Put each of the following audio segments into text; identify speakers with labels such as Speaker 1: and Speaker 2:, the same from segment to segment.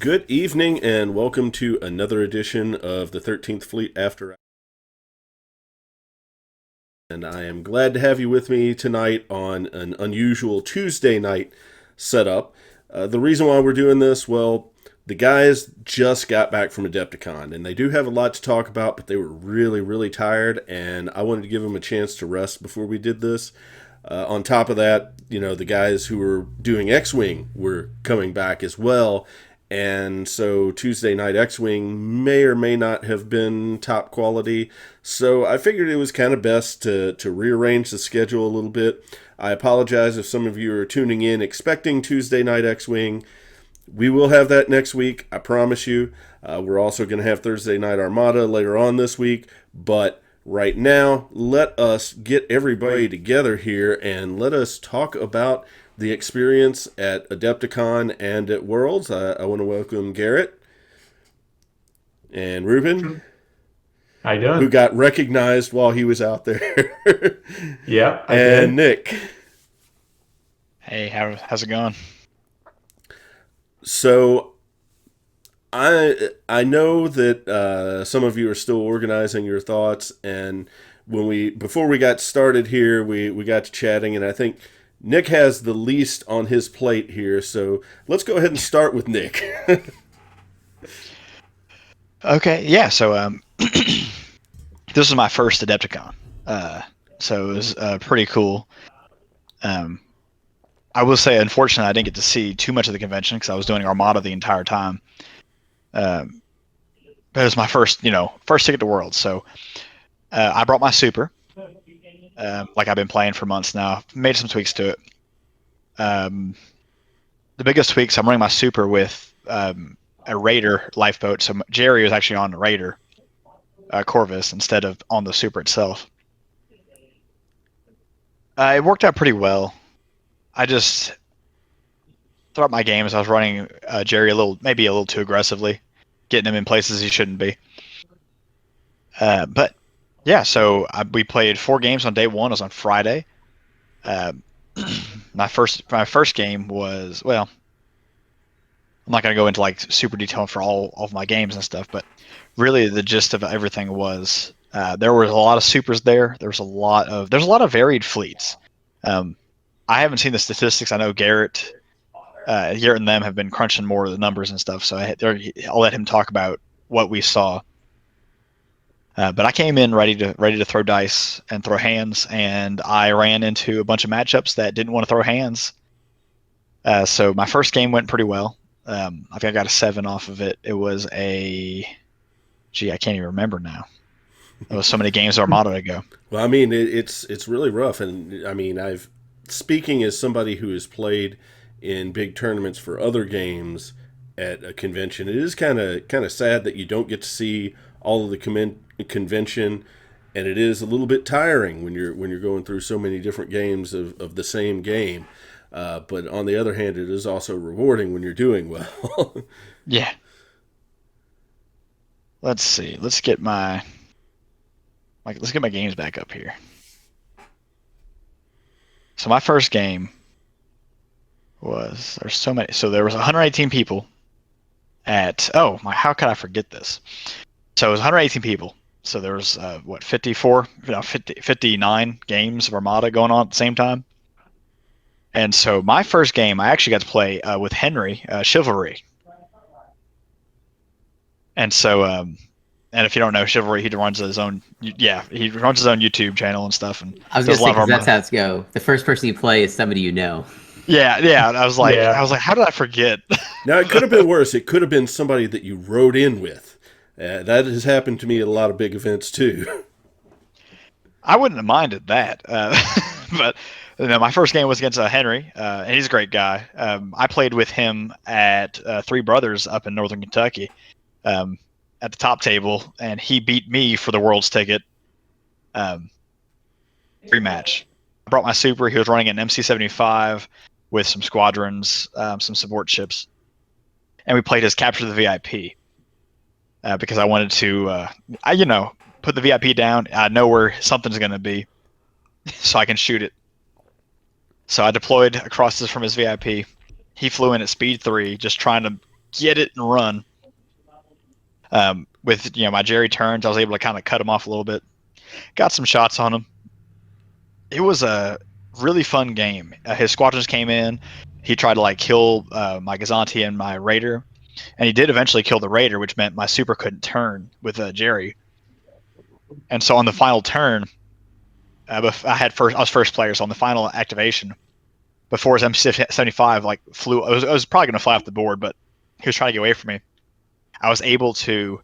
Speaker 1: Good evening and welcome to another edition of the 13th Fleet After. And I am glad to have you with me tonight on an unusual Tuesday night setup. The reason why we're doing this, well, the guys just got back from Adepticon, and they do have a lot to talk about, but they were really, really tired, and I wanted to give them a chance to rest before we did this. On top of that, the guys who were doing X-Wing were coming back as well, and so Tuesday night X-Wing may or may not have been top quality. So I figured it was kind of best to rearrange the schedule a little bit. I apologize if some of you are tuning in expecting Tuesday night X-Wing. We will have that next week, I promise you. We're also going to have Thursday night Armada later on this week. But right now, let us get everybody together here and let us talk about the experience at Adepticon and at Worlds. I want to welcome Garrett and Reuben,
Speaker 2: How you doing?
Speaker 1: who got recognized while he was out there,
Speaker 2: Yeah, I
Speaker 1: and
Speaker 2: did.
Speaker 1: Nick.
Speaker 3: Hey, how's it going?
Speaker 1: So I know that some of you are still organizing your thoughts, and before we got started here, we got to chatting, and I think Nick has the least on his plate here, so let's go ahead and start with Nick.
Speaker 3: Okay, yeah. So this was my first Adepticon, so it was pretty cool. I will say, unfortunately, I didn't get to see too much of the convention because I was doing Armada the entire time. But it was my first ticket to Worlds, so I brought my super, like I've been playing for months now. Made some tweaks to it. The biggest tweaks, I'm running my super with a Raider lifeboat. So Jerry was actually on the Raider Corvus instead of on the super itself. It worked out pretty well. I just throughout my games, I was running Jerry maybe a little too aggressively, getting him in places he shouldn't be. But yeah, so we played 4 games on day one. It was on Friday. Uh, my first game was, well, I'm not going to go into like super detail for all of my games and stuff, but really the gist of everything was there was a lot of supers there. There's a lot of varied fleets. I haven't seen the statistics. I know Garrett and them have been crunching more of the numbers and stuff, so I'll let him talk about what we saw. But I came in ready to throw dice and throw hands, and I ran into a bunch of matchups that didn't want to throw hands. So my first game went pretty well. I think I got a 7 off of it. It was I can't even remember now. There was so many games of Armada ago.
Speaker 1: Well, I mean, it's really rough, and I mean, speaking as somebody who has played in big tournaments for other games at a convention, it is kind of sad that you don't get to see all of the convention, and it is a little bit tiring when you're going through so many different games of the same game. But on the other hand, it is also rewarding when you're doing well.
Speaker 3: Yeah. Let's see. Let's get my games back up here. So my first game there's so many. So there was 118 people at how could I forget this? So it was 118 people. So there was 59 games of Armada going on at the same time. And so my first game, I actually got to play with Henry, Chivalry. And so, and if you don't know Chivalry, he runs his own YouTube channel and stuff. And
Speaker 4: I was
Speaker 3: does
Speaker 4: gonna
Speaker 3: a
Speaker 4: say
Speaker 3: lot of
Speaker 4: 'cause that's
Speaker 3: Armada.
Speaker 4: how it's go. The first person you play is somebody you know.
Speaker 3: Yeah. And I was like,
Speaker 2: Yeah.
Speaker 3: how did I forget?
Speaker 1: Now, it could have been worse. It could have been somebody that you rode in with. That has happened to me at a lot of big events, too.
Speaker 3: I wouldn't have minded that. But my first game was against Henry, and he's a great guy. I played with him at Three Brothers up in Northern Kentucky at the top table, and he beat me for the World's ticket rematch. I brought my super. He was running an MC-75 with some squadrons, some support ships, and we played as Capture the VIP because I wanted to, put the VIP down. I know where something's going to be, so I can shoot it. So I deployed across from his VIP. He flew in at speed 3, just trying to get it and run. With my Jerry turns, I was able to kind of cut him off a little bit. Got some shots on him. It was a really fun game. His squadrons came in. He tried to kill my Gazanti and my Raider, and he did eventually kill the Raider, which meant my super couldn't turn with Jerry. And so on the final turn, I was first player, so on the final activation, before his M75 flew, I was probably going to fly off the board, but he was trying to get away from me. I was able to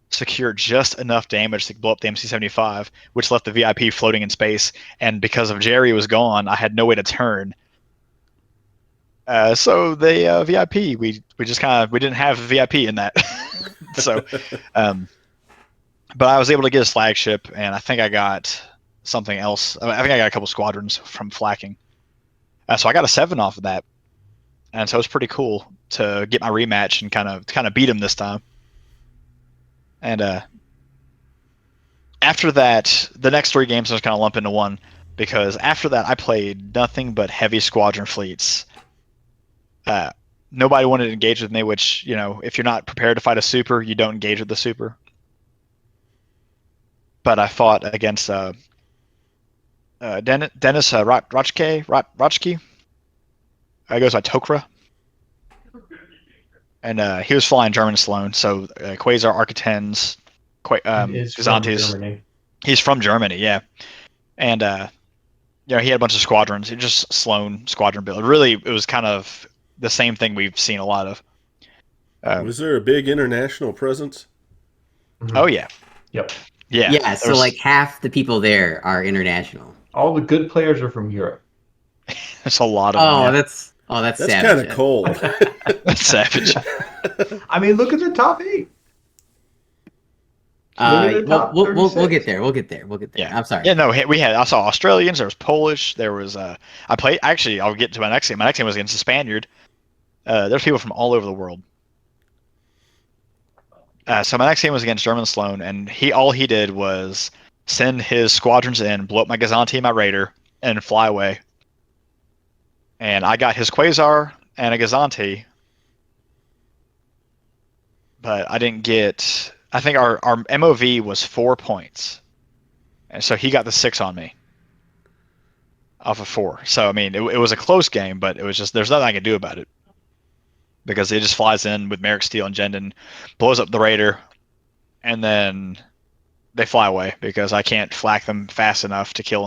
Speaker 3: secure just enough damage to blow up the MC-75, which left the VIP floating in space. And because of Jerry was gone, I had no way to turn. So the VIP, we didn't have VIP in that. So, but I was able to get his flagship, and I think I got something else. I think I got a couple squadrons from flacking. So I got a 7 off of that, and so it was pretty cool to get my rematch and kind of beat him this time. And after that, the next 3 games I was kind of lump into one, because after that I played nothing but heavy squadron fleets. Nobody wanted to engage with me, which, if you're not prepared to fight a super, you don't engage with the super. But I fought against Dennis Rotchke. He goes by Tokra. And he was flying German Sloan, so Quasar, Architens, Gazantes. He's from Germany, yeah. And he had a bunch of squadrons. It just Sloan squadron build. Really, it was kind of the same thing we've seen a lot of.
Speaker 1: Was there a big international presence?
Speaker 2: Mm-hmm.
Speaker 3: Oh yeah.
Speaker 2: Yep.
Speaker 3: Yeah.
Speaker 4: Yeah. So half the people there are international.
Speaker 2: All the good players are from Europe.
Speaker 3: There's a lot of them. Yeah.
Speaker 4: That's
Speaker 1: kind
Speaker 4: savage.
Speaker 1: of cold.
Speaker 3: That's savage.
Speaker 2: I mean, look at the top 8.
Speaker 4: We'll get there.
Speaker 3: Yeah.
Speaker 4: I'm sorry.
Speaker 3: Yeah, no, I saw Australians. There was Polish. There was actually, I'll get to my next game. My next game was against a Spaniard. There's people from all over the world. So my next game was against German Sloan, and all he did was send his squadrons in, blow up my Gazanti and my Raider, and fly away. And I got his Quasar and a Gazanti, but I didn't get. I think our MOV was 4 points, and so he got the 6 on me off of 4. So I mean, it was a close game, but it was just there's nothing I could do about it because he just flies in with Merrick Steel and Jendon, blows up the Raider, and then they fly away because I can't flak them fast enough to kill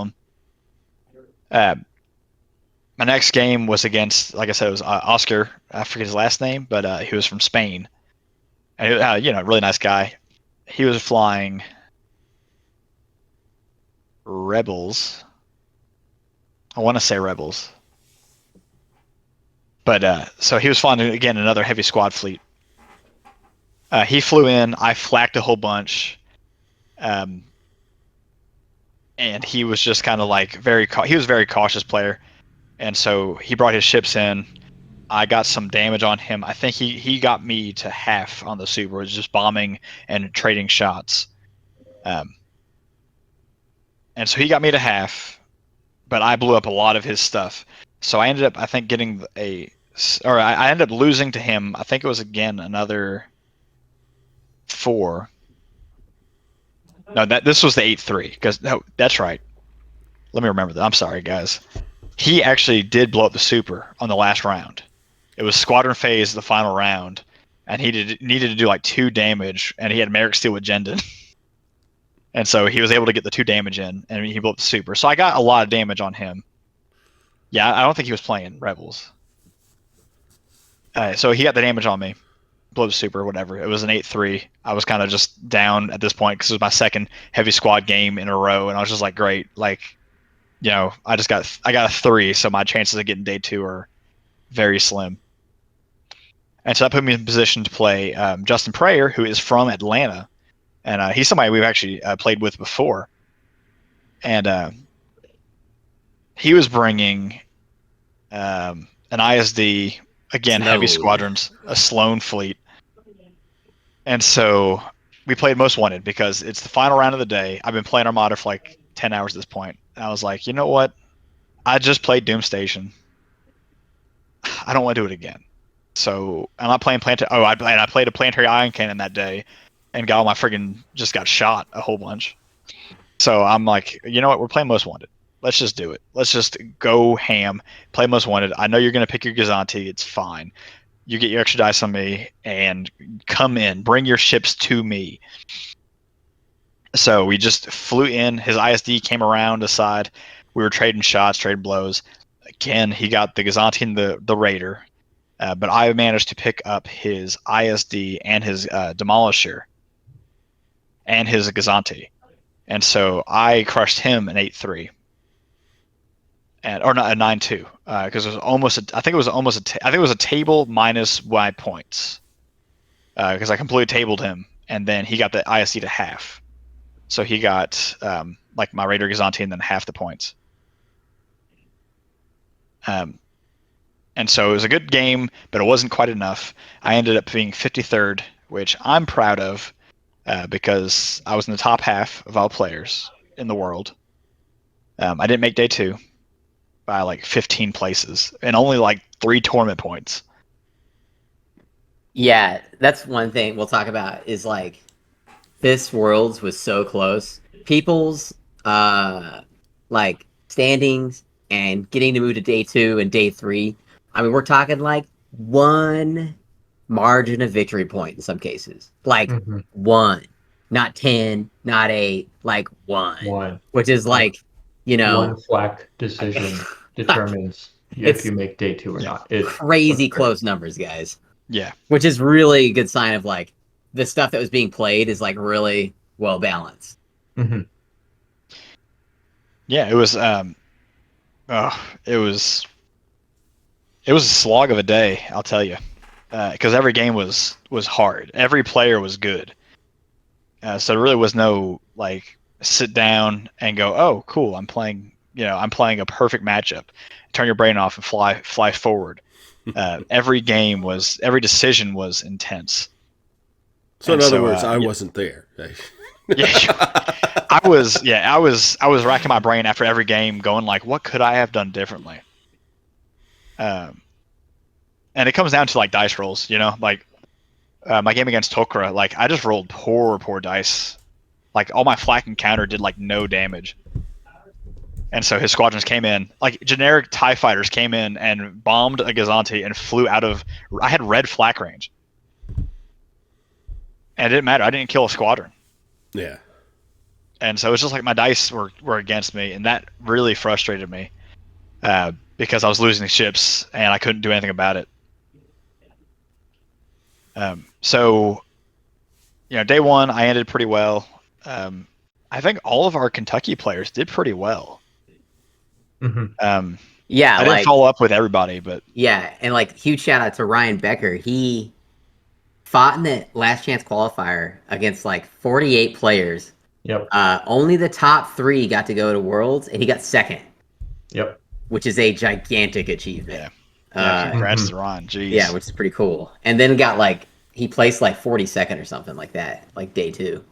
Speaker 3: them. My next game was against, like I said, it was Oscar. I forget his last name, but he was from Spain. And really nice guy. He was flying Rebels. I want to say Rebels. But so he was flying, again, another heavy squad fleet. He flew in. I flaked a whole bunch. And he was just kind of he was a very cautious player. And so he brought his ships in. I got some damage on him. I think he got me to half on the super. It was just bombing and trading shots. And so he got me to half, but I blew up a lot of his stuff. So I ended up, I think, I ended up losing to him. I think it was, again, another 4. No, this was the 8-3. No, that's right. Let me remember that. I'm sorry, guys. He actually did blow up the super on the last round. It was squadron phase, the final round, and he needed to do 2 damage, and he had Merrick Steel with Jendon. And so he was able to get the 2 damage in, and he blew up the super. So I got a lot of damage on him. Yeah, I don't think he was playing Rebels. So he got the damage on me. Blew up the super, whatever. It was an 8-3. I was kind of just down at this point because it was my second heavy squad game in a row, and I was just great. I got a 3, so my chances of getting day 2 are very slim. And so that put me in position to play Justin Prayer, who is from Atlanta, and he's somebody we've actually played with before. And he was bringing an ISD, again, heavy squadrons, a Sloan fleet. And so we played Most Wanted because it's the final round of the day. I've been playing Armada for 10 hours at this point. And I was like, you know what? I just played Doom Station. I don't want to do it again. So I'm not playing Planetary. Oh, I played a Planetary Ion Cannon that day, and got all my just got shot a whole bunch. So I'm like, you know what? We're playing Most Wanted. Let's just do it. Let's just go ham. Play Most Wanted. I know you're gonna pick your Gazanti. It's fine. You get your extra dice on me and come in. Bring your ships to me. So we just flew in. His ISD came around the side. We were trading shots, trading blows. Again, he got the Gazanti and the Raider. But I managed to pick up his ISD and his Demolisher and his Gazanti. And so I crushed him an 8-3. Or not a 9-2, because it was almost. I think it was a table minus my points, because I completely tabled him, and then he got the ISD to half, so he got like my Raider Gazanti and then half the points. And so it was a good game, but it wasn't quite enough. I ended up being 53rd, which I'm proud of, because I was in the top half of all players in the world. I didn't make day 2. By like 15 places and only like 3 tournament points.
Speaker 4: Yeah, that's one thing we'll talk about is like this Worlds was so close. People's like standings and getting to move to day 2 and day 3. I mean, we're talking like 1 margin of victory point in some cases. Like 1, not 10, not 8, like 1. Which is like, you know,
Speaker 2: 1 flak decision determines if you make day 2 or not. It's
Speaker 4: crazy close numbers, guys.
Speaker 3: Yeah.
Speaker 4: Which is really a good sign of like the stuff that was being played is like really well balanced.
Speaker 2: Mm-hmm.
Speaker 3: Yeah, it was it was a slog of a day, I'll tell you. Because every game was hard. Every player was good. So there really was no like sit down and go, oh, cool, I'm playing a perfect matchup. Turn your brain off and fly forward. Every decision was intense.
Speaker 1: So in other words, I wasn't there.
Speaker 3: I was racking my brain after every game, going like, what could I have done differently? And it comes down to like dice rolls, like my game against Tokra, like I just rolled poor dice. Like all my flak and counter did like no damage. And so his squadrons came in, like generic TIE fighters came in and bombed a Gazanti and flew out of. I had red flak range. And it didn't matter. I didn't kill a squadron.
Speaker 1: Yeah.
Speaker 3: And so it's just like my dice were against me, and that really frustrated me because I was losing the ships and I couldn't do anything about it. So, day 1 I ended pretty well. I think all of our Kentucky players did pretty well.
Speaker 2: Mm-hmm.
Speaker 4: Yeah,
Speaker 3: I didn't follow up with everybody, but
Speaker 4: yeah, and like huge shout out to Ryan Becker. He fought in the last chance qualifier against like 48 players.
Speaker 2: Yep.
Speaker 4: Only the top 3 got to go to Worlds, and he got 2nd.
Speaker 2: Yep.
Speaker 4: Which is a gigantic achievement.
Speaker 3: Yeah. Congrats to Ron. Jeez.
Speaker 4: Yeah, which is pretty cool. And then got like he placed like 42nd or something like that, like day 2.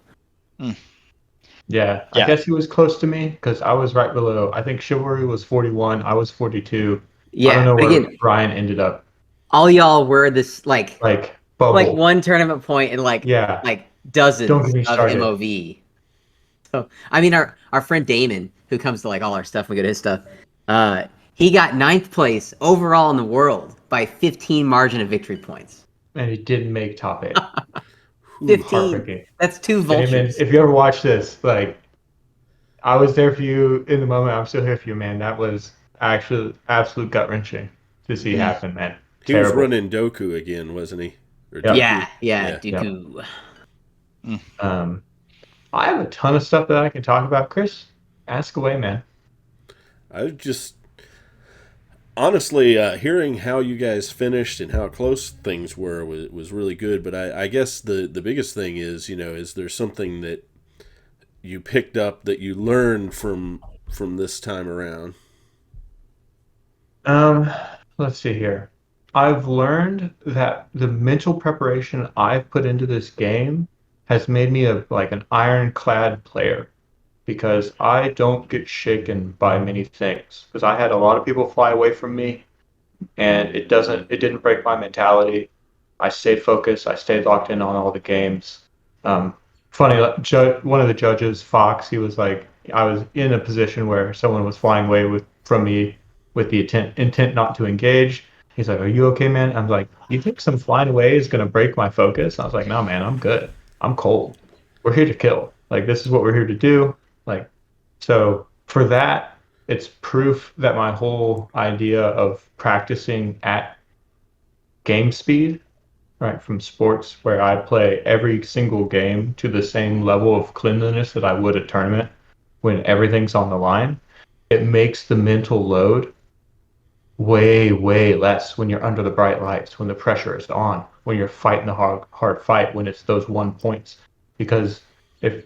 Speaker 2: Yeah, I guess he was close to me because I was right below. I think Chivalry was 41. I was 42.
Speaker 4: Yeah,
Speaker 2: I don't know where
Speaker 4: again,
Speaker 2: Ryan ended up.
Speaker 4: All y'all were this like
Speaker 2: bubble.
Speaker 4: Like 1 tournament point and like dozens of MOV. So I mean, our friend Damon, who comes to like all our stuff, we go to his stuff. He got 9th place overall in the world by 15 margin of victory points.
Speaker 2: And he didn't make top 8.
Speaker 4: 15. That's 2 vultures.
Speaker 2: Damon, if you ever watch this, like, I was there for you in the moment. I'm still here for you, man. That was actually absolute gut wrenching to see happen, man.
Speaker 1: He was running Doku again, wasn't he?
Speaker 4: Yeah, Dooku.
Speaker 2: Yep. I have a ton of stuff that I can talk about. Chris, ask away, man.
Speaker 1: I just honestly hearing how you guys finished and how close things were was really good. But I guess the biggest thing is, is there something that you picked up that you learned from this time around?
Speaker 2: Let's see here. I've learned that the mental preparation I've put into this game has made me an ironclad player, because I don't get shaken by many things. Because I had a lot of people fly away from me, and it didn't break my mentality. I stayed focused. I stayed locked in on all the games. Um, funny, one of the judges, Fox, he was like, I was in a position where someone was flying away from me with the intent not to engage. He's like, "Are you okay, man?" I'm like, "You think some flying away is gonna break my focus?" I was like, "No, man, I'm good. I'm cold. We're here to kill. Like, this is what we're here to do." Like, so for that, it's proof that my whole idea of practicing at game speed, right, from sports where I play every single game to the same level of cleanliness that I would at tournament when everything's on the line, it makes the mental load way, way less when you're under the bright lights, when the pressure is on, when you're fighting the hard fight, when it's those 1 points. Because if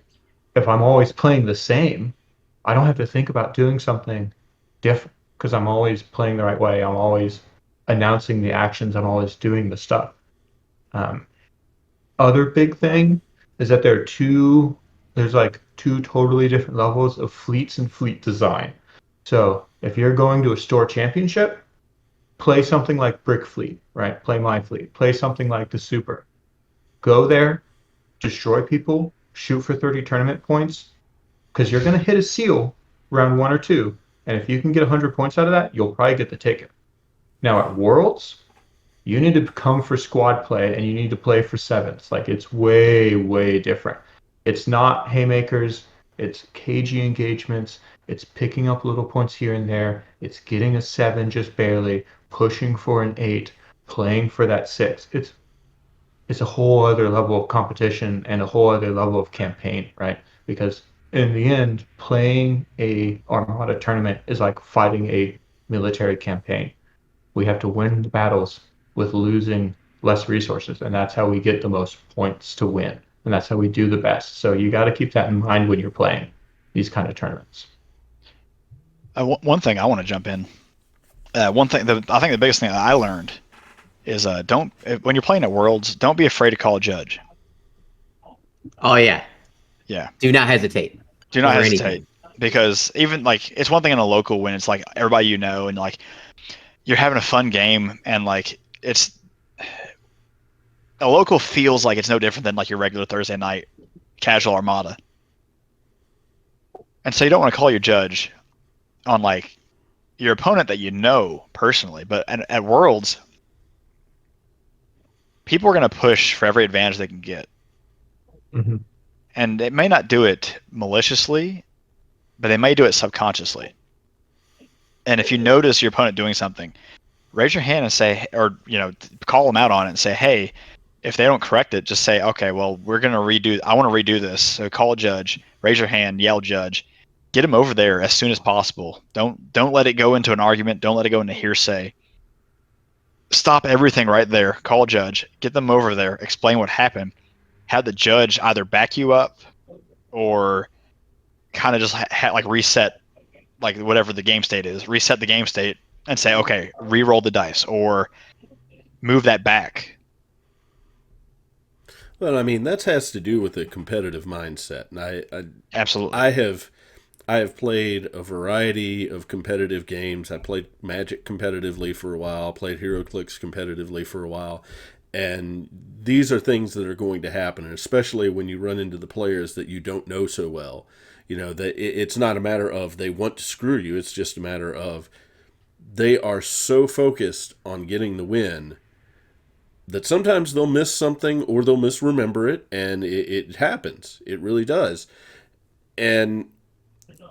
Speaker 2: if I'm always playing the same, I don't have to think about doing something different because I'm always playing the right way. I'm always announcing the actions. I'm always doing the stuff. Um, Other big thing is that there's like two totally different levels of fleets and fleet design. So if you're going to a store championship, play something like Brick Fleet, right? Play my fleet. Play something like the Super. Go there, destroy people, shoot for 30 tournament points, because you're going to hit a seal round 1 or 2. And if you can get 100 points out of that, you'll probably get the ticket. Now at Worlds, you need to come for squad play and you need to play for sevens. Like it's way, way different. It's not haymakers, it's cagey engagements, it's picking up little points here and there, it's getting a 7 just barely, pushing for an 8, playing for that 6. It's a whole other level of competition and a whole other level of campaign, right? Because in the end, playing a Armada tournament is like fighting a military campaign. We have to win the battles with losing less resources, and that's how we get the most points to win, and that's how we do the best. So you got to keep that in mind when you're playing these kind of tournaments.
Speaker 3: One thing I want to jump in. One thing, I think the biggest thing that I learned is when you're playing at Worlds, don't be afraid to call a judge.
Speaker 4: Oh yeah.
Speaker 3: Yeah.
Speaker 4: Do not hesitate.
Speaker 3: Do not
Speaker 4: over
Speaker 3: hesitate.
Speaker 4: anything.
Speaker 3: Because even like it's one thing in a local when it's like everybody you know and like you're having a fun game and like it's a local feels like it's no different than like your regular Thursday night casual Armada. And so you don't want to call your judge on like your opponent that you know personally, but at Worlds, people are going to push for every advantage they can get.
Speaker 2: Mm-hmm.
Speaker 3: And they may not do it maliciously, but they may do it subconsciously. And if you notice your opponent doing something, raise your hand and say, or call them out on it and say, hey, if they don't correct it, just say, okay, well, I want to redo this. So call a judge, raise your hand, yell judge, get him over there as soon as possible. Don't let it go into an argument. Don't let it go into hearsay. Stop everything right there. Call a judge, get them over there, explain what happened. Have the judge either back you up or kind of just like reset, like whatever the game state is, reset the game state and say, okay, re-roll the dice or move that back.
Speaker 1: Well, I mean, that has to do with a competitive mindset. And I
Speaker 3: absolutely.
Speaker 1: I have played a variety of competitive games. I played Magic competitively for a while, played HeroClix competitively for a while. And these are things that are going to happen, and especially when you run into the players that you don't know so well. That it's not a matter of they want to screw you. It's just a matter of they are so focused on getting the win that sometimes they'll miss something or they'll misremember it, and it happens. It really does. And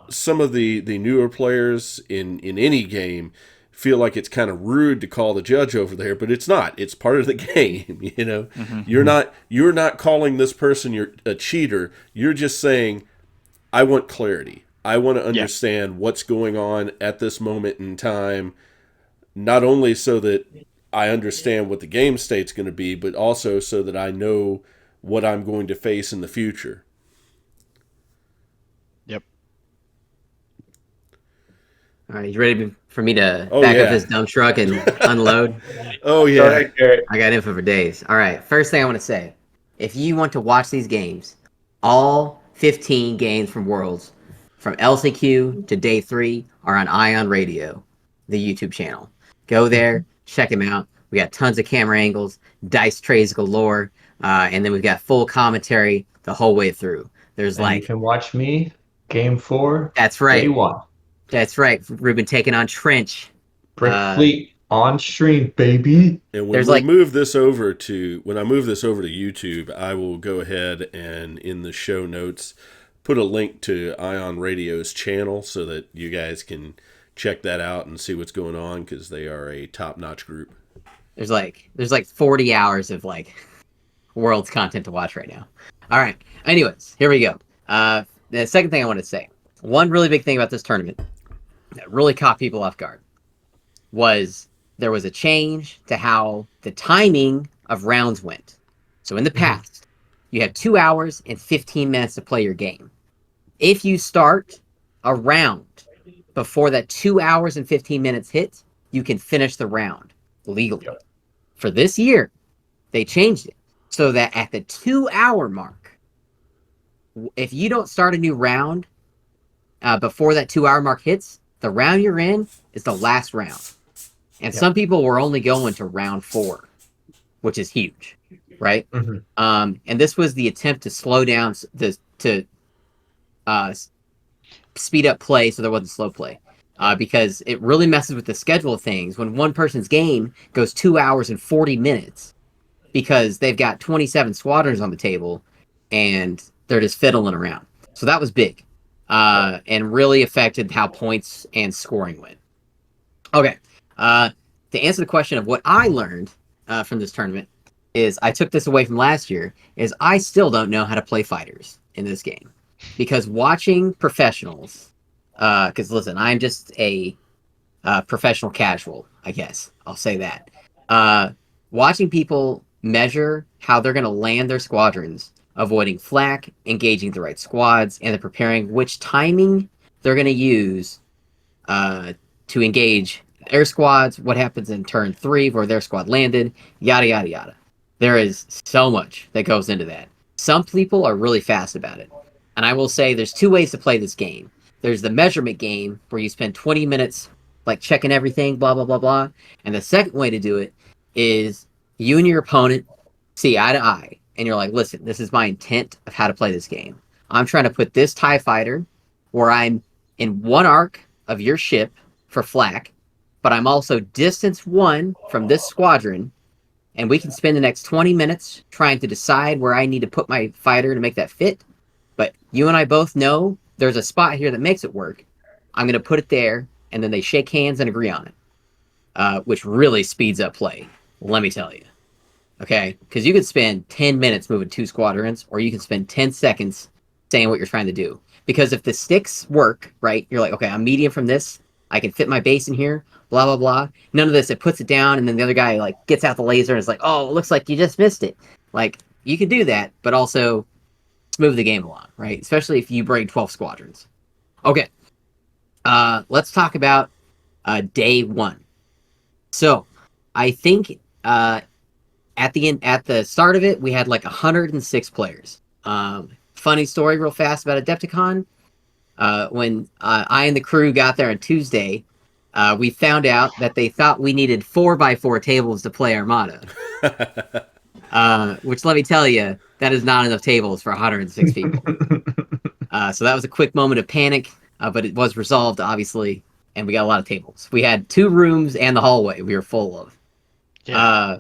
Speaker 1: some of the newer players in any game feel like it's kind of rude to call the judge over there, but it's not. It's part of the game, Mm-hmm. You're not calling this person a cheater. You're just saying, I want clarity. I want to understand what's going on at this moment in time, not only so that I understand what the game state's going to be, but also so that I know what I'm going to face in the future.
Speaker 3: Yep.
Speaker 4: All right, you ready for me to back up this dump truck and unload?
Speaker 1: Oh, yeah.
Speaker 2: Go ahead, Garrett.
Speaker 4: I got info for days. All right, first thing I want to say, if you want to watch these games, all 15 games from Worlds, from LCQ to Day 3, are on Ion Radio, the YouTube channel. Go there, check them out. We got tons of camera angles, dice trays galore, and then we've got full commentary the whole way through. There's
Speaker 2: And you can watch me game 4.
Speaker 4: That's right.
Speaker 2: Day 1.
Speaker 4: That's right. Reuben taking on Trench.
Speaker 2: Brick Fleet on stream, baby.
Speaker 1: And when I move this over to YouTube, I will go ahead and in the show notes put a link to Ion Radio's channel so that you guys can check that out and see what's going on, because they are a top-notch group.
Speaker 4: There's like 40 hours of like Worlds content to watch right now. All right. Anyways, here we go. The second thing I want to say, one really big thing about this tournament that really caught people off guard was there was a change to how the timing of rounds went. So in the past, you had 2 hours and 15 minutes to play your game. If you start a round before that 2 hours and 15 minutes hit, you can finish the round legally.
Speaker 2: Yep.
Speaker 4: For this year, they changed it so that at the 2 hour mark, if you don't start a new round before that 2 hour mark hits, the round you're in is the last round. And some people were only going to round 4, which is huge, right? And this was the attempt to slow down, to speed up play so there wasn't slow play. Because it really messes with the schedule of things when one person's game goes 2 hours and 40 minutes because they've got 27 squadrons on the table and they're just fiddling around. So that was big and really affected how points and scoring went. Okay. To answer the question of what I learned from this tournament is I took this away from last year is I still don't know how to play fighters in this game because watching professionals, because listen, I'm just a professional casual, I guess I'll say that. Watching people measure how they're going to land their squadrons, avoiding flak, engaging the right squads, and then preparing which timing they're going to use to engage their squads, what happens in turn 3 where their squad landed, yada, yada, yada. There is so much that goes into that. Some people are really fast about it. And I will say there's 2 ways to play this game. There's the measurement game where you spend 20 minutes like checking everything, blah, blah, blah, blah. And the second way to do it is you and your opponent see eye to eye. And you're like, listen, this is my intent of how to play this game. I'm trying to put this TIE fighter where I'm in one arc of your ship for flak, but I'm also distance 1 from this squadron. And we can spend the next 20 minutes trying to decide where I need to put my fighter to make that fit. But you and I both know there's a spot here that makes it work. I'm going to put it there, and then they shake hands and agree on it, which really speeds up play, let me tell you. Okay? Because you could spend 10 minutes moving 2 squadrons, or you can spend 10 seconds saying what you're trying to do. Because if the sticks work, right, you're like, okay, I'm medium from this, I can fit my base in here, blah, blah, blah. None of this, it puts it down, and then the other guy, like, gets out the laser and is like, oh, it looks like you just missed it. Like, you can do that, but also move the game along, right? Especially if you bring 12 squadrons. Okay. Let's talk about day 1. So, I think at the start of it, we had like 106 players. Funny story real fast about Adepticon. When I and the crew got there on Tuesday, we found out that they thought we needed 4x4 tables to play Armada. Which, let me tell you, that is not enough tables for 106 people. So that was a quick moment of panic, but it was resolved, obviously, and we got a lot of tables. We had 2 rooms and the hallway we were full of. Yeah.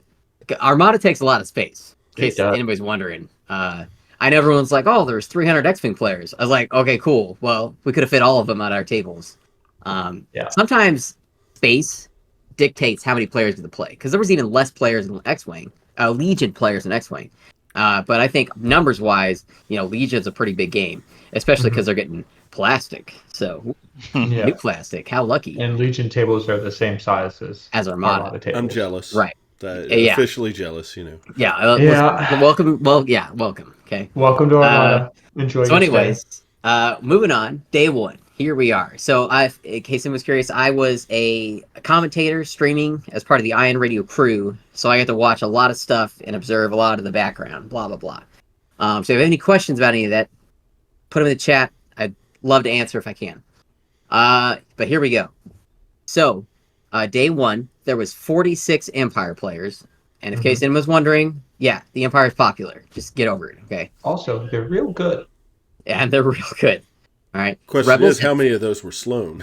Speaker 4: Armada takes a lot of space, in case anybody's wondering. I know everyone's like, oh, there's 300 X-Wing players. I was like, okay, cool. Well, we could have fit all of them at our tables. Sometimes space dictates how many players get to play, because there was even less players in X-Wing, Legion players in X-Wing. But I think numbers-wise, Legion's a pretty big game, especially because they're getting plastic. So, new plastic. How lucky.
Speaker 2: And Legion tables are the same size as
Speaker 4: Armada
Speaker 2: tables.
Speaker 1: I'm jealous.
Speaker 4: Right.
Speaker 1: Officially jealous,
Speaker 4: Yeah. Welcome. Well, yeah, welcome. Okay.
Speaker 2: Welcome to Armada. Enjoy
Speaker 4: So
Speaker 2: your
Speaker 4: anyways,
Speaker 2: stay.
Speaker 4: Moving on, day 1. Here we are. So in case anyone was curious, I was a commentator streaming as part of the Ion Radio crew. So I got to watch a lot of stuff and observe a lot of the background, blah, blah, blah. So if you have any questions about any of that, put them in the chat. I'd love to answer if I can. But here we go. So day 1, there was 46 Empire players. And in
Speaker 2: Mhm.
Speaker 4: case anyone was wondering, yeah, the Empire is popular. Just get over it, okay?
Speaker 2: Also, they're real good.
Speaker 4: And they're real good. All right.
Speaker 1: Question
Speaker 4: Rebels,
Speaker 1: is, how many of those were Sloan?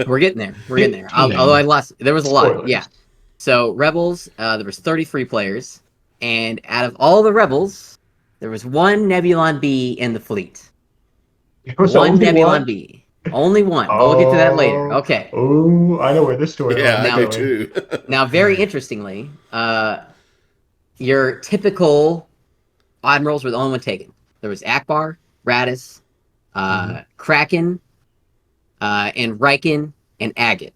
Speaker 4: we're getting there. We're getting there.
Speaker 2: 15.
Speaker 4: Although I lost, there was a lot.
Speaker 2: Spoilers.
Speaker 4: Yeah. So Rebels, there was 33 players, and out of all the Rebels, there was one Nebulon B in the fleet.
Speaker 2: There was
Speaker 4: One
Speaker 2: only
Speaker 4: Nebulon
Speaker 2: one.
Speaker 4: B. Only one. But we'll get to that later. Okay.
Speaker 2: Oh, I know where this story
Speaker 1: Yeah, I
Speaker 4: Now-
Speaker 1: do too.
Speaker 4: Now, very interestingly, your typical admirals were the only one taken. There was Akbar, Radis, Kraken, and Riken and Agate.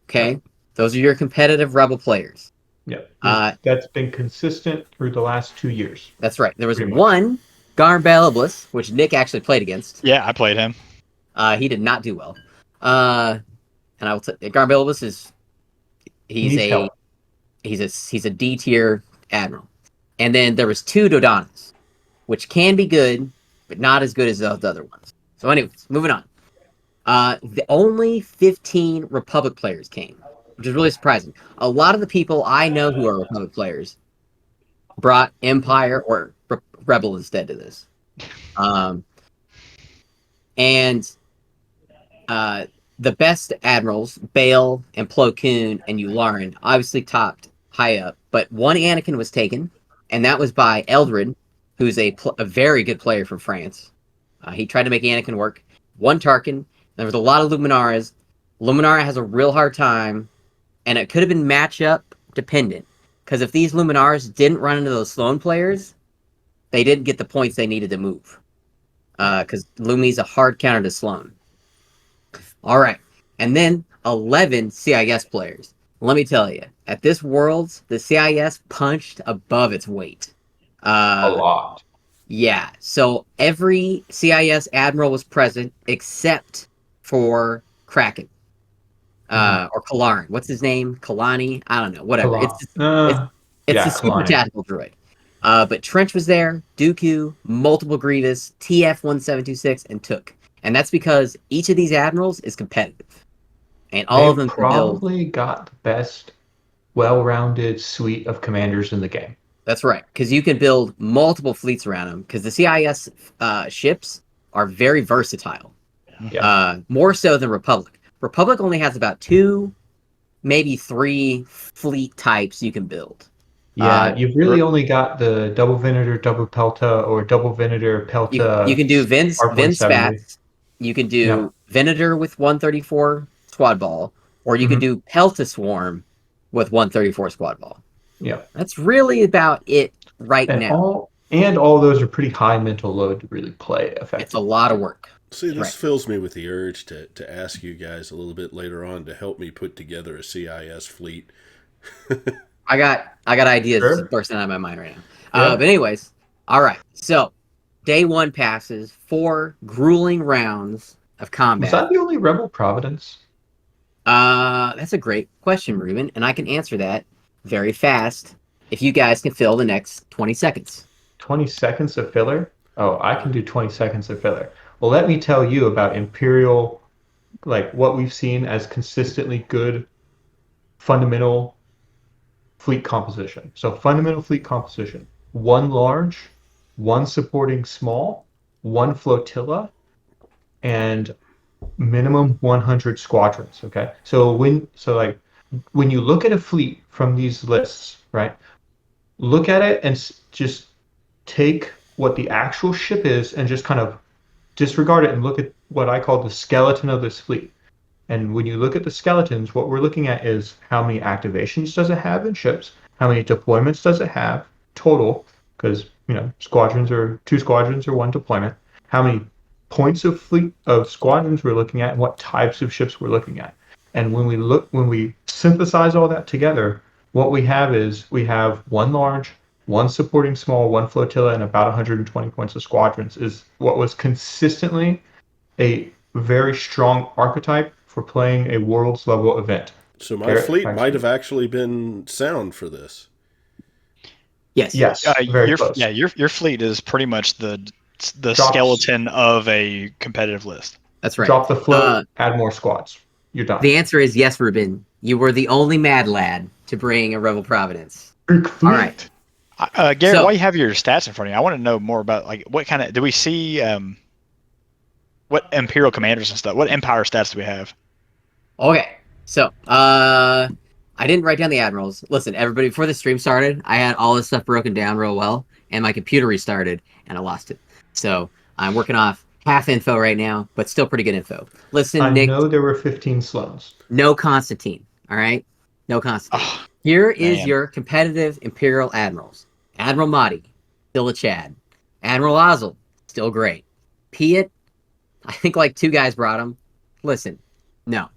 Speaker 4: Okay, those are your competitive rebel players.
Speaker 2: Yep.
Speaker 4: Uh,
Speaker 2: That's been consistent through the last 2 years.
Speaker 4: That's right. There was
Speaker 2: Pretty much.
Speaker 4: one Garbalibus, which Nick actually played against.
Speaker 3: Yeah, I played him.
Speaker 4: He did not do well. And I will Garbalibus is
Speaker 2: Needs help.
Speaker 4: he's a D tier admiral. And then there was two Dodonas, which can be good, but not as good as the other ones. So, anyways, moving on. The only 15 Republic players came, which is really surprising. A lot of the people I know who are Republic players brought Empire or Rebel instead to this. The best admirals, Bail and Plo Koon and Yularen, obviously topped high up, but one Anakin was taken, and that was by Eldred, who's a very good player from France. He tried to make Anakin work. One Tarkin. There was a lot of Luminaras. Luminara has a real hard time, and it could have been matchup dependent, because if these Luminaras didn't run into those Sloan players, they didn't get the points they needed to move. Because Lumi's a hard counter to Sloan. All right. And then 11 CIS players. Let me tell you, at this Worlds, the CIS punched above its weight.
Speaker 2: A lot.
Speaker 4: Yeah. So every CIS admiral was present except for Kraken. Or Kalarin. What's his name? Kalani? I don't know. Whatever. It's a super
Speaker 2: Kalani.
Speaker 4: tactical droid. But Trench was there, Dooku, multiple Grievous, TF-1726, and Took. And that's because each of these admirals is competitive. And all of them can build.
Speaker 2: Probably got the best, well-rounded suite of commanders in the game.
Speaker 4: That's right, because you can build multiple fleets around them, because the CIS ships are very versatile.
Speaker 2: Yeah.
Speaker 4: More so than Republic. Republic only has about 2, maybe 3 fleet types you can build.
Speaker 2: Yeah, you've really only got the double Venator, double Pelta, or double Venator, Pelta.
Speaker 4: You can do Vin
Speaker 2: R170.
Speaker 4: Spats. You can do Venator with 134 squad ball, or you can do Pelta Swarm with 134 squad ball.
Speaker 2: Yeah.
Speaker 4: That's really about it now.
Speaker 2: All those are pretty high mental load to really play effectively.
Speaker 4: It's a lot of work.
Speaker 1: See, this fills me with the urge to ask you guys a little bit later on to help me put together a CIS fleet.
Speaker 4: I got ideas bursting out of my mind right now. But anyways, all right. So day 1 passes, 4 grueling rounds of combat.
Speaker 2: Was that the only Rebel Providence?
Speaker 4: That's a great question, Reuben, and I can answer that very fast if you guys can fill the next 20 seconds.
Speaker 2: 20 seconds of filler? Oh, I can do 20 seconds of filler. Well, let me tell you about Imperial, like what we've seen as consistently good fundamental fleet composition. So fundamental fleet composition, 1 large, 1 supporting small, 1 flotilla, and minimum 100 squadrons. Okay, so when you look at a fleet from these lists, right? Look at it and just take what the actual ship is and just kind of disregard it and look at what I call the skeleton of this fleet. And when you look at the skeletons, what we're looking at is how many activations does it have in ships, how many deployments does it have total, because 2 squadrons or 1 deployment, how many points of fleet of squadrons we're looking at, and what types of ships we're looking at. And when we synthesize all that together, what we have is 1 large, 1 supporting small, 1 flotilla, and about 120 points of squadrons is what was consistently a very strong archetype for playing a Worlds level event.
Speaker 1: So my fleet might have actually been sound for this.
Speaker 4: Yes.
Speaker 2: Very close.
Speaker 3: Yeah, your fleet is pretty much the skeleton of a competitive list.
Speaker 4: That's right.
Speaker 2: Drop the float, add more squads. You're done.
Speaker 4: The answer is yes, Reuben. You were the only mad lad to bring a Rebel Providence.
Speaker 2: Greek
Speaker 4: All right.
Speaker 3: Garrett,
Speaker 4: So-
Speaker 3: while you have your stats in front of you, I want to know more about like what kind of do we see what Imperial commanders and stuff? What Empire stats do we have?
Speaker 4: Okay, so I didn't write down the admirals. Listen, everybody, before the stream started, I had all this stuff broken down real well, and my computer restarted, and I lost it. So I'm working off half info right now, but still pretty good info. Listen,
Speaker 2: I
Speaker 4: Nick,
Speaker 2: know there were 15 Sloans.
Speaker 4: no Constantine. All right, no Constantine.
Speaker 3: Oh,
Speaker 4: Here is
Speaker 3: man.
Speaker 4: your competitive Imperial admirals: Admiral Mahdi, still a Chad. Admiral Ozzel, still great. Piet, I think like 2 guys brought him. Listen, no.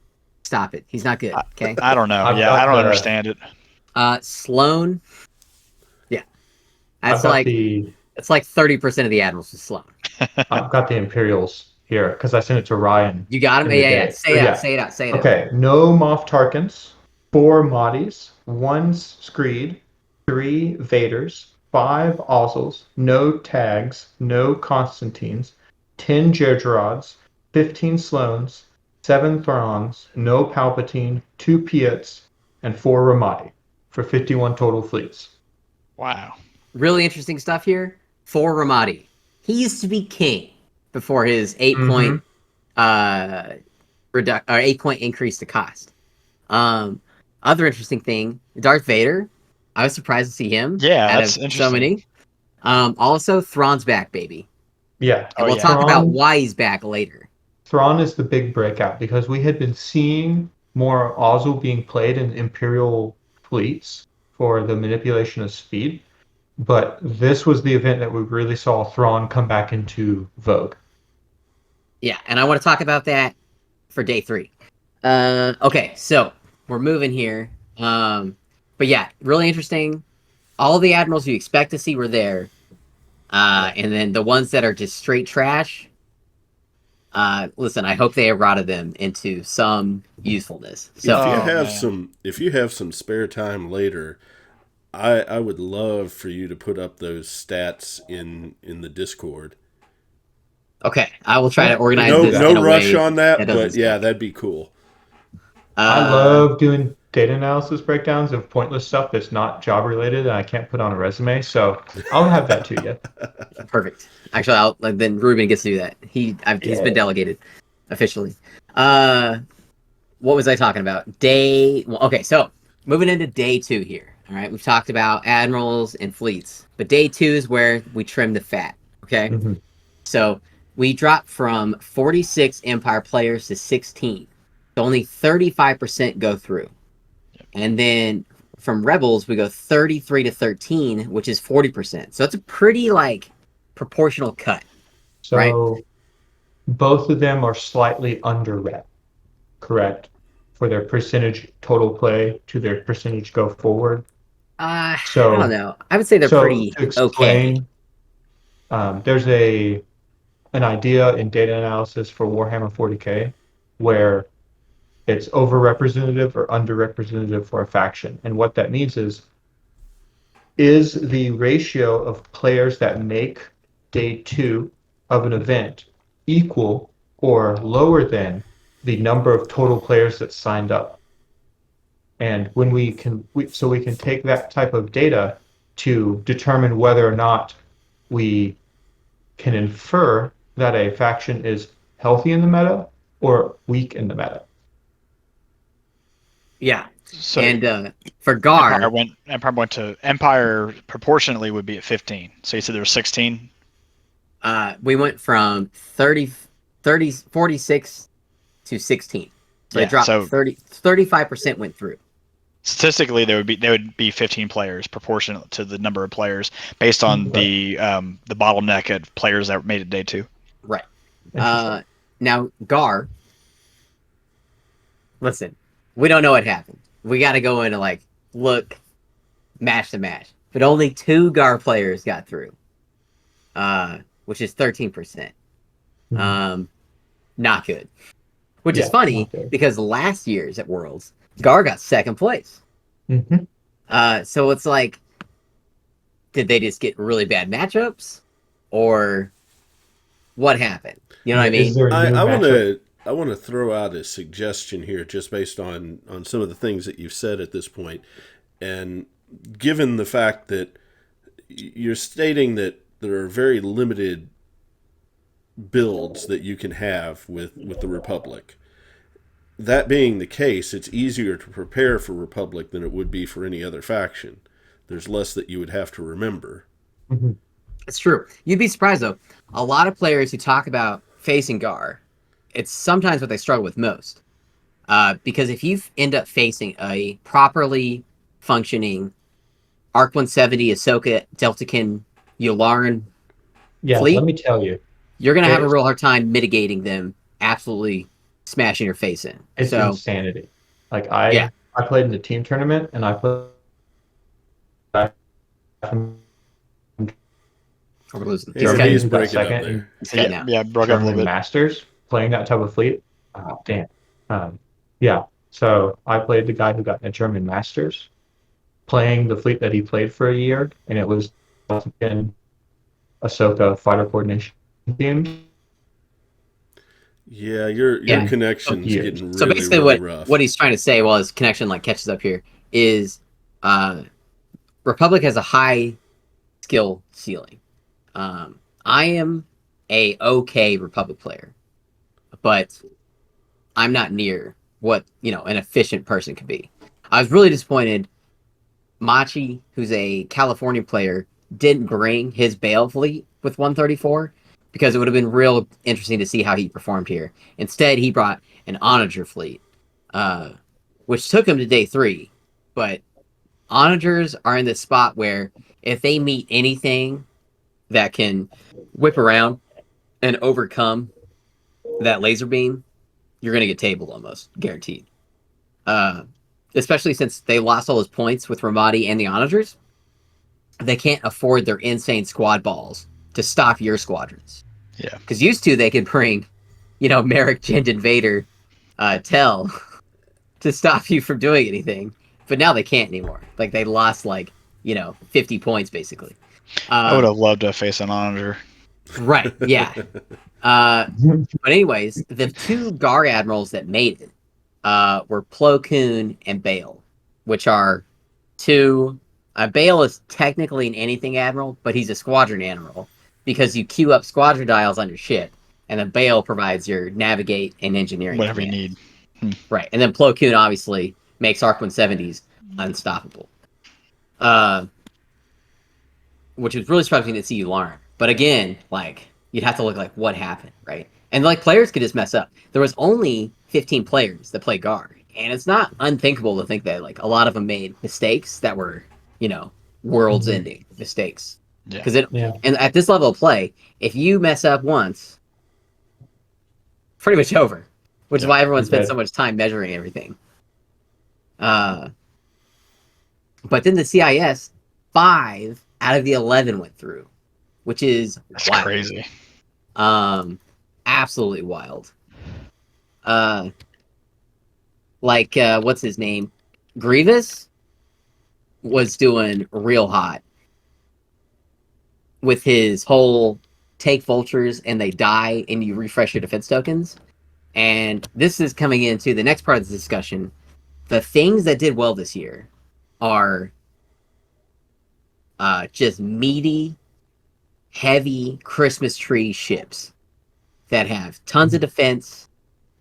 Speaker 4: Stop it. He's not good. Okay.
Speaker 3: I don't know.
Speaker 2: I've
Speaker 3: Yeah,
Speaker 2: got
Speaker 3: I don't
Speaker 2: the-
Speaker 3: understand it.
Speaker 4: Sloan. Yeah. That's
Speaker 2: I've got
Speaker 4: like
Speaker 2: the
Speaker 4: it's like 30% of the admirals is Sloan.
Speaker 2: I've got the Imperials here because I sent it to Ryan.
Speaker 4: You got him?
Speaker 2: In the
Speaker 4: Yeah.
Speaker 2: day.
Speaker 4: Say it
Speaker 2: Yeah.
Speaker 4: out. Say it out. Say it out.
Speaker 2: Okay, no Moff Tarkins, 4 Mahdi's, 1 Screed, 3 Vaders, 5 Ozels, no Tags, no Constantines, 10 Jerjerods, 15 Sloans, 7 Throns, no Palpatine, 2 Piets, and 4 Ramadi for 51 total fleets.
Speaker 3: Wow.
Speaker 4: Really interesting stuff here. For Ramadi. He used to be king before his 8-point
Speaker 2: Mm-hmm.
Speaker 4: 8-point increase to cost. Other interesting thing, Darth Vader. I was surprised to see him.
Speaker 3: Yeah,
Speaker 4: out
Speaker 3: that's
Speaker 4: of
Speaker 3: interesting.
Speaker 4: so many. Also, Thrawn's back, baby.
Speaker 2: Yeah.
Speaker 4: And we'll
Speaker 3: yeah.
Speaker 4: talk about
Speaker 2: Thrawn-
Speaker 4: why he's back later.
Speaker 2: Thrawn is the big breakout because we had been seeing more Ozzel being played in Imperial fleets for the manipulation of speed, but this was the event that we really saw Thrawn come back into vogue.
Speaker 4: Yeah, and I want to talk about that for day 3. Okay, so we're moving here. But yeah, really interesting. All the admirals you expect to see were there. And then the ones that are just straight trash. Listen, I hope they eroded them into some usefulness. So
Speaker 1: If you have some spare time later, I would love for you to put up those stats in the Discord.
Speaker 4: okay, I will try to organize
Speaker 1: No
Speaker 4: this. in a
Speaker 1: rush
Speaker 4: way
Speaker 1: on that,
Speaker 4: doesn't
Speaker 1: but yeah,
Speaker 4: suck.
Speaker 1: that'd be cool.
Speaker 2: I love doing data analysis breakdowns of pointless stuff that's not job related and I can't put on a resume, so I'll have that to you.
Speaker 4: Perfect. Actually, then Reuben gets to do that. He's been delegated officially. What was I talking about? Okay, so moving into day 2 here. All right, we've talked about admirals and fleets, but day 2 is where we trim the fat. Okay,
Speaker 2: Mhm.
Speaker 4: so we dropped from 46 Empire players to 16. So only 35% go through, and then from Rebels we go 33 to 13, which is 40%. So it's a pretty proportional cut.
Speaker 2: So
Speaker 4: Right.
Speaker 2: both of them are slightly under rep, correct? For their percentage total play to their percentage go forward.
Speaker 4: I
Speaker 2: So-
Speaker 4: don't know. I would say they're
Speaker 2: So
Speaker 4: pretty
Speaker 2: to explain, there's an idea in data analysis for Warhammer 40K where it's overrepresentative or underrepresentative for a faction. And what that means is the ratio of players that make day 2 of an event equal or lower than the number of total players that signed up? And when we can take that type of data to determine whether or not we can infer that a faction is healthy in the meta or weak in the meta.
Speaker 4: Yeah.
Speaker 3: So
Speaker 4: And for Gar,
Speaker 3: Empire proportionately would be at 15. So you said there were 16.
Speaker 4: we went from 46 to 16. So
Speaker 3: Yeah,
Speaker 4: they dropped
Speaker 3: so-
Speaker 4: 35% went through.
Speaker 3: Statistically, there would be 15 players proportionate to the number of players based on the bottleneck at players that made it day 2.
Speaker 4: Right.
Speaker 2: Interesting.
Speaker 4: Now Gar, listen, we don't know what happened. We got to go into look match to match. But only 2 Gar players got through, which is 13%. Not good. Which is
Speaker 2: Yeah,
Speaker 4: funny
Speaker 2: not good.
Speaker 4: because last year's at Worlds, Gar got 2nd place.
Speaker 2: Mhm.
Speaker 4: So it's did they just get really bad matchups, or what happened? You know what I mean?
Speaker 2: Is there a new matchup?
Speaker 1: I want to throw out a suggestion here, just based on some of the things that you've said at this point, And given the fact that you're stating that there are very limited builds that you can have with the Republic, that being the case, it's easier to prepare for Republic than it would be for any other faction. There's less that you would have to remember.
Speaker 2: Mm-hmm.
Speaker 4: It's true. You'd be surprised though. A lot of players who talk about facing Gar, it's sometimes what they struggle with most. Because if you end up facing a properly functioning Arc 170, Ahsoka, Deltakin, Yularen fleet,
Speaker 2: let me tell you,
Speaker 4: you're going to have a real hard time mitigating them absolutely smashing your face in.
Speaker 2: It's insanity. Like I played in the team tournament, and I played.
Speaker 4: We're losing.
Speaker 1: He's breaking up there.
Speaker 3: Broke up a little bit.
Speaker 2: Masters playing that type of fleet. Oh, damn. So I played the guy who got the German Masters, playing the fleet that he played for a year, and it was in Ahsoka fighter coordination team.
Speaker 1: Yeah, your connection's getting really,
Speaker 4: so basically
Speaker 1: really rough.
Speaker 4: What he's trying to say, while his connection catches up here, is Republic has a high skill ceiling. I am a okay Republic player, but I'm not near what an efficient person could be. I was really disappointed. Machi, who's a California player, didn't bring his Bale fleet with 134 because it would have been real interesting to see how he performed here. Instead, he brought an Onager fleet, which took him to day 3. But Onagers are in this spot where if they meet anything that can whip around and overcome that laser beam, you're going to get tabled almost, guaranteed. Especially since they lost all those points with Ramadi and the Onagers. They can't afford their insane squad balls to stop your squadrons.
Speaker 3: Yeah.
Speaker 4: Because used to, they could bring, Merrick, Jindin, Vader, Tell to stop you from doing anything. But now they can't anymore. Like, they lost, 50 points, basically.
Speaker 3: I would have loved to face an Onager.
Speaker 4: Right, yeah. But anyways, the 2 Gar Admirals that made it were Plo Koon and Bale, which are 2... Bale is technically an anything admiral, but he's a squadron admiral because you queue up squadron dials on your ship, and then Bale provides your navigate and engineering.
Speaker 3: Whatever you need.
Speaker 4: Right, and then Plo Koon obviously makes Arc 170s unstoppable. Which was really surprising to see you learn. But again, you'd have to look what happened, right? And players could just mess up. There was only 15 players that play Gar, and it's not unthinkable to think that a lot of them made mistakes that were world's ending mistakes.
Speaker 3: Yeah.
Speaker 4: Because and at this level of play, if you mess up once, pretty much over. Which is why everyone spends so much time measuring everything. But then the CIS, 5 out of the 11 went through, which is wild.
Speaker 3: Crazy.
Speaker 4: Absolutely wild. What's his name? Grievous was doing real hot with his whole take vultures and they die and you refresh your defense tokens. And this is coming into the next part of the discussion. The things that did well this year are just meaty, heavy Christmas tree ships that have tons of defense,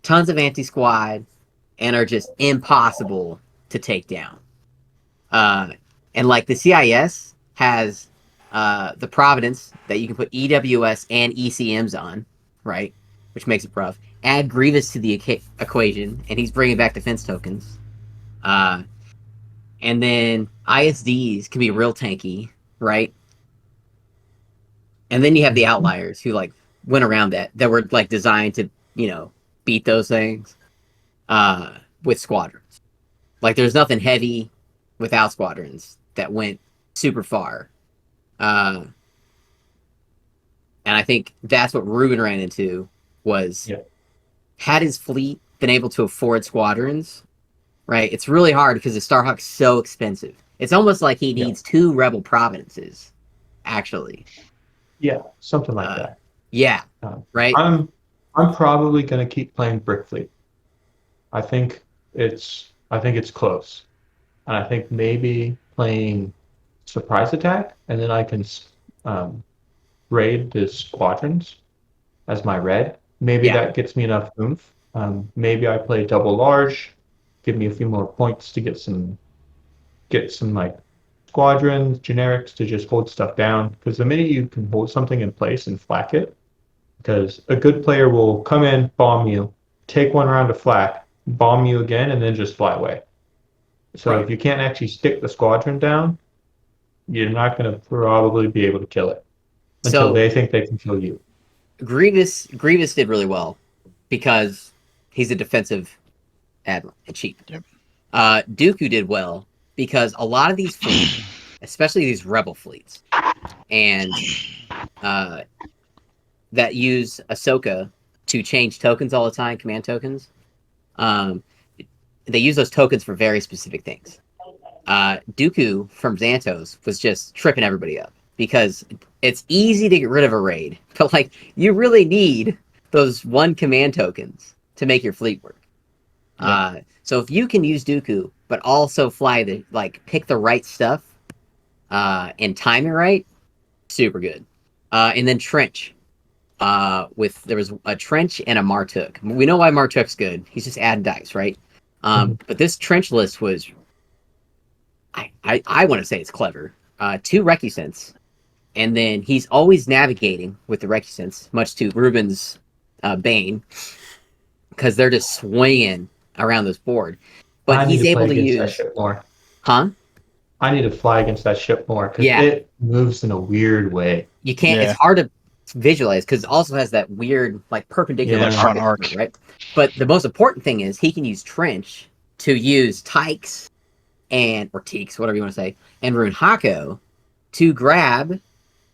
Speaker 4: tons of anti-squad, and are just impossible to take down. And the CIS has the Providence that you can put EWS and ECMs on, right? Which makes it rough. Add Grievous to the equation, and he's bringing back defense tokens. And then ISDs can be real tanky, right? And then you have the outliers who went around that were designed to beat those things with squadrons. There's nothing heavy without squadrons that went super far. And I think that's what Reuben ran into was had his fleet been able to afford squadrons, right? It's really hard because the Starhawk's so expensive. It's almost like he needs 2 Rebel Providences, actually.
Speaker 2: Yeah, something like that.
Speaker 4: Yeah, right?
Speaker 2: I'm probably going to keep playing Brick Fleet. I think it's close. and I think maybe playing surprise attack, and then I can raid the squadrons as my red. Maybe
Speaker 4: Yeah.
Speaker 2: that gets me enough oomph. Maybe I play double large, give me a few more points to get some like squadrons, generics to just hold stuff down. Because the minute you can hold something in place and flak it, because a good player will come in, bomb you, take one round of flak, bomb you again, and then just fly away. So
Speaker 4: Right.
Speaker 2: if you can't actually stick the squadron down, you're not going to probably be able to kill it until
Speaker 4: So
Speaker 2: they think they can kill you.
Speaker 4: Grievous did really well because he's a defensive admiral and cheap.
Speaker 3: Yep.
Speaker 4: Dooku did well because a lot of these fleets, especially these rebel fleets, and that use Ahsoka to change tokens all the time, command tokens. They use those tokens for very specific things. Dooku from Xantos was just tripping everybody up because it's easy to get rid of a raid, but like you really need those one command tokens to make your fleet work.
Speaker 2: Yeah.
Speaker 4: So if you can use Dooku, but also fly the pick the right stuff, and time it right, super good. And then Trench. There was a Trench and a Martuk. We know why Martuk's good. He's just adding dice, right? But this Trench list was, I want to say it's clever. 2 Recusants, and then he's always navigating with the Recusants, much to Reuben's bane, because they're just swinging around this board. But
Speaker 2: I need
Speaker 4: he's
Speaker 2: to
Speaker 4: able
Speaker 2: play
Speaker 4: to
Speaker 2: against that
Speaker 4: use,
Speaker 2: ship more.
Speaker 4: huh?
Speaker 2: I need to fly against that ship more because
Speaker 4: Yeah.
Speaker 2: it moves in a weird way.
Speaker 4: You can't.
Speaker 3: Yeah.
Speaker 4: It's hard to visualize because it also has that weird perpendicular
Speaker 2: Yeah.
Speaker 3: Front
Speaker 4: arc,
Speaker 3: arc.
Speaker 4: right? But the most important thing is he can use Trench to use Tykes or Teeks, whatever you want to say, and Rune Hako to grab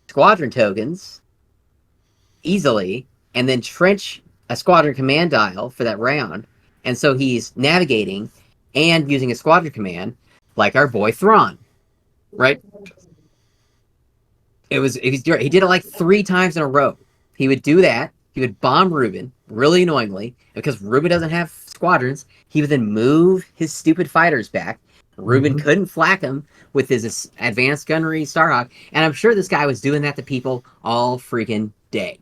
Speaker 4: squadron tokens easily, and then Trench a squadron command dial for that round. And so he's navigating and using a squadron command like our boy Thrawn, right? He did it like 3 times in a row. He would do that. He would bomb Reuben really annoyingly because Reuben doesn't have squadrons. He would then move his stupid fighters back. Reuben couldn't flak him with his advanced gunnery Starhawk, and I'm sure this guy was doing that to people all freaking day,